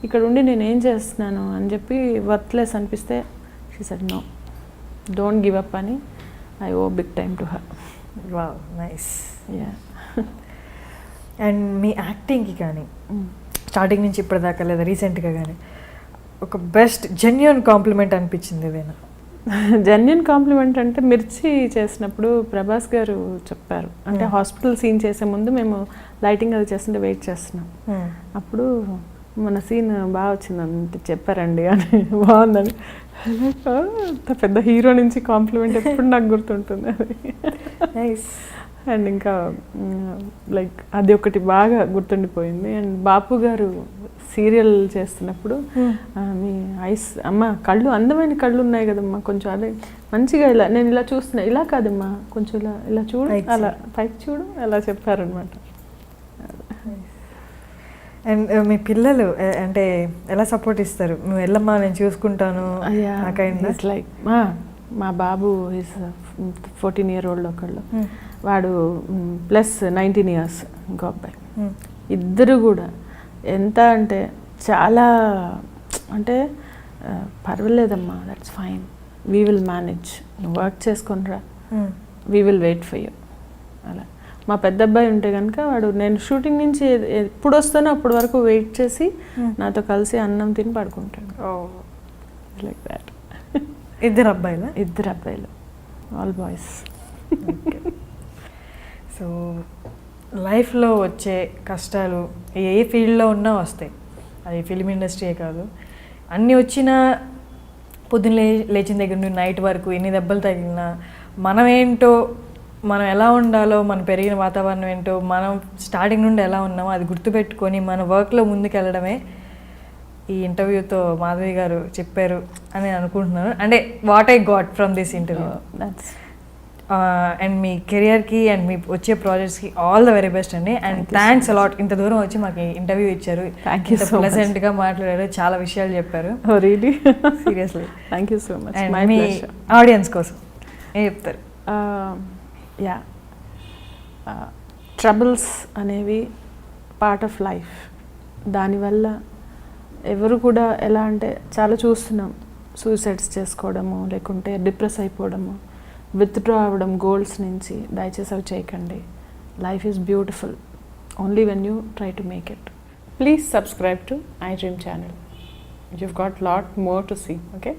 ఇక్కడ ఉండి నేను ఏం చేస్తున్నాను అని చెప్పి వర్త్లెస్ అనిపిస్తే she said no, don't give up అని. I owe big time to her. Wow, nice. Yeah. And మీ యాక్టింగ్కి కానీ స్టార్టింగ్ నుంచి ఇప్పటిదాకా లేదా రీసెంట్గా కానీ ఒక బెస్ట్ జెన్యూన్ కాంప్లిమెంట్ అనిపించింది ఏదైనా? జెన్యూన్ కాంప్లిమెంట్ అంటే మిర్చి చేసినప్పుడు ప్రభాస్ గారు చెప్పారు, అంటే హాస్పిటల్ సీన్ చేసే ముందు మేము లైటింగ్ అది చేస్తుంటే వెయిట్ చేస్తున్నాం, అప్పుడు మన సీన్ బాగా వచ్చిందంటే చెప్పారండి అని బాగుందని. అంత పెద్ద హీరో నుంచి కాంప్లిమెంట్ ఎప్పుడు నాకు గుర్తుంటుంది అది. నైస్. అండ్ ఇంకా లైక్ అది ఒకటి బాగా గుర్తుండిపోయింది. అండ్ బాపు గారు సీరియల్ చేస్తున్నప్పుడు మీ ఐస్ అమ్మ కళ్ళు అందమైన కళ్ళు ఉన్నాయి కదమ్మా, కొంచెం అదే మంచిగా ఇలా నేను ఇలా చూస్తున్నా, ఇలా కాదమ్మా కొంచెం ఇలా ఇలా చూడు, అలా పైకి చూడు, అలా చెప్పారనమాట. అండ్ మీ పిల్లలు అంటే ఎలా సపోర్ట్ ఇస్తారు? నువ్వు వెళ్ళమ్మా నేను చూసుకుంటాను లైక్ మా బాబు ఈజ్ 14-year-old ఒకళ్ళు, వాడు ప్లస్ 19 years ఇంకో అబ్బాయి. ఇద్దరు కూడా ఎంత అంటే చాలా అంటే పర్వాలేదమ్మా, that's fine, we will manage, నువ్వు వర్క్ చేసుకొనిరా, we will wait for you. అలా మా పెద్ద అబ్బాయి ఉంటే కనుక వాడు నేను షూటింగ్ నుంచి ఎప్పుడు వస్తానో అప్పటి వరకు వెయిట్ చేసి నాతో కలిసి అన్నం తిని పడుకుంటాడు. Like that. ఇద్దరు అబ్బాయిలు? ఇద్దరు అబ్బాయిలు, ఆల్ బాయ్స్. సో లైఫ్లో వచ్చే కష్టాలు ఏ ఫీల్డ్లో ఉన్నా వస్తాయి, అది ఫిలిం ఇండస్ట్రీయే కాదు. అన్నీ వచ్చినా పొద్దున్న లేచిన దగ్గర నుండి నైట్ వరకు ఎన్ని దెబ్బలు తగిలినా మనమేంటో, మనం ఎలా ఉండాలో, మన పెరిగిన వాతావరణం ఏంటో, మనం స్టార్టింగ్ నుండి ఎలా ఉన్నామో అది గుర్తుపెట్టుకొని మన వర్క్లో ముందుకు వెళ్ళడమే ఈ ఇంటర్వ్యూతో మాధవి గారు చెప్పారు అని అనుకుంటున్నాను. అంటే what I got from this interview. And మీ కెరియర్కి అండ్ మీ వచ్చే ప్రాజెక్ట్స్కి ఆల్ ద వెరీ బెస్ట్ అండి. అండ్ థ్యాంక్స్ అలాట్, ఇంత దూరం వచ్చి మాకు ఇంటర్వ్యూ ఇచ్చారు, ప్లెజెంట్గా మాట్లాడారు, చాలా విషయాలు చెప్పారు. Seriously thank you so much. Me audience కోసం ఏం చెప్తారు? యా, ట్రబుల్స్ అనేవి పార్ట్ ఆఫ్ లైఫ్. దానివల్ల ఎవరు కూడా ఎలా అంటే చాలా చూస్తున్నాం, సూసైడ్స్ చేసుకోవడము, లేకుంటే డిప్రెస్ అయిపోవడము, విత్డ్రా అవ్వడం గోల్స్ నుంచి. దయచేసి అవి చేయకండి. Life is beautiful only when you try to make it. Please subscribe to iDream channel. You've got lot more to see, okay?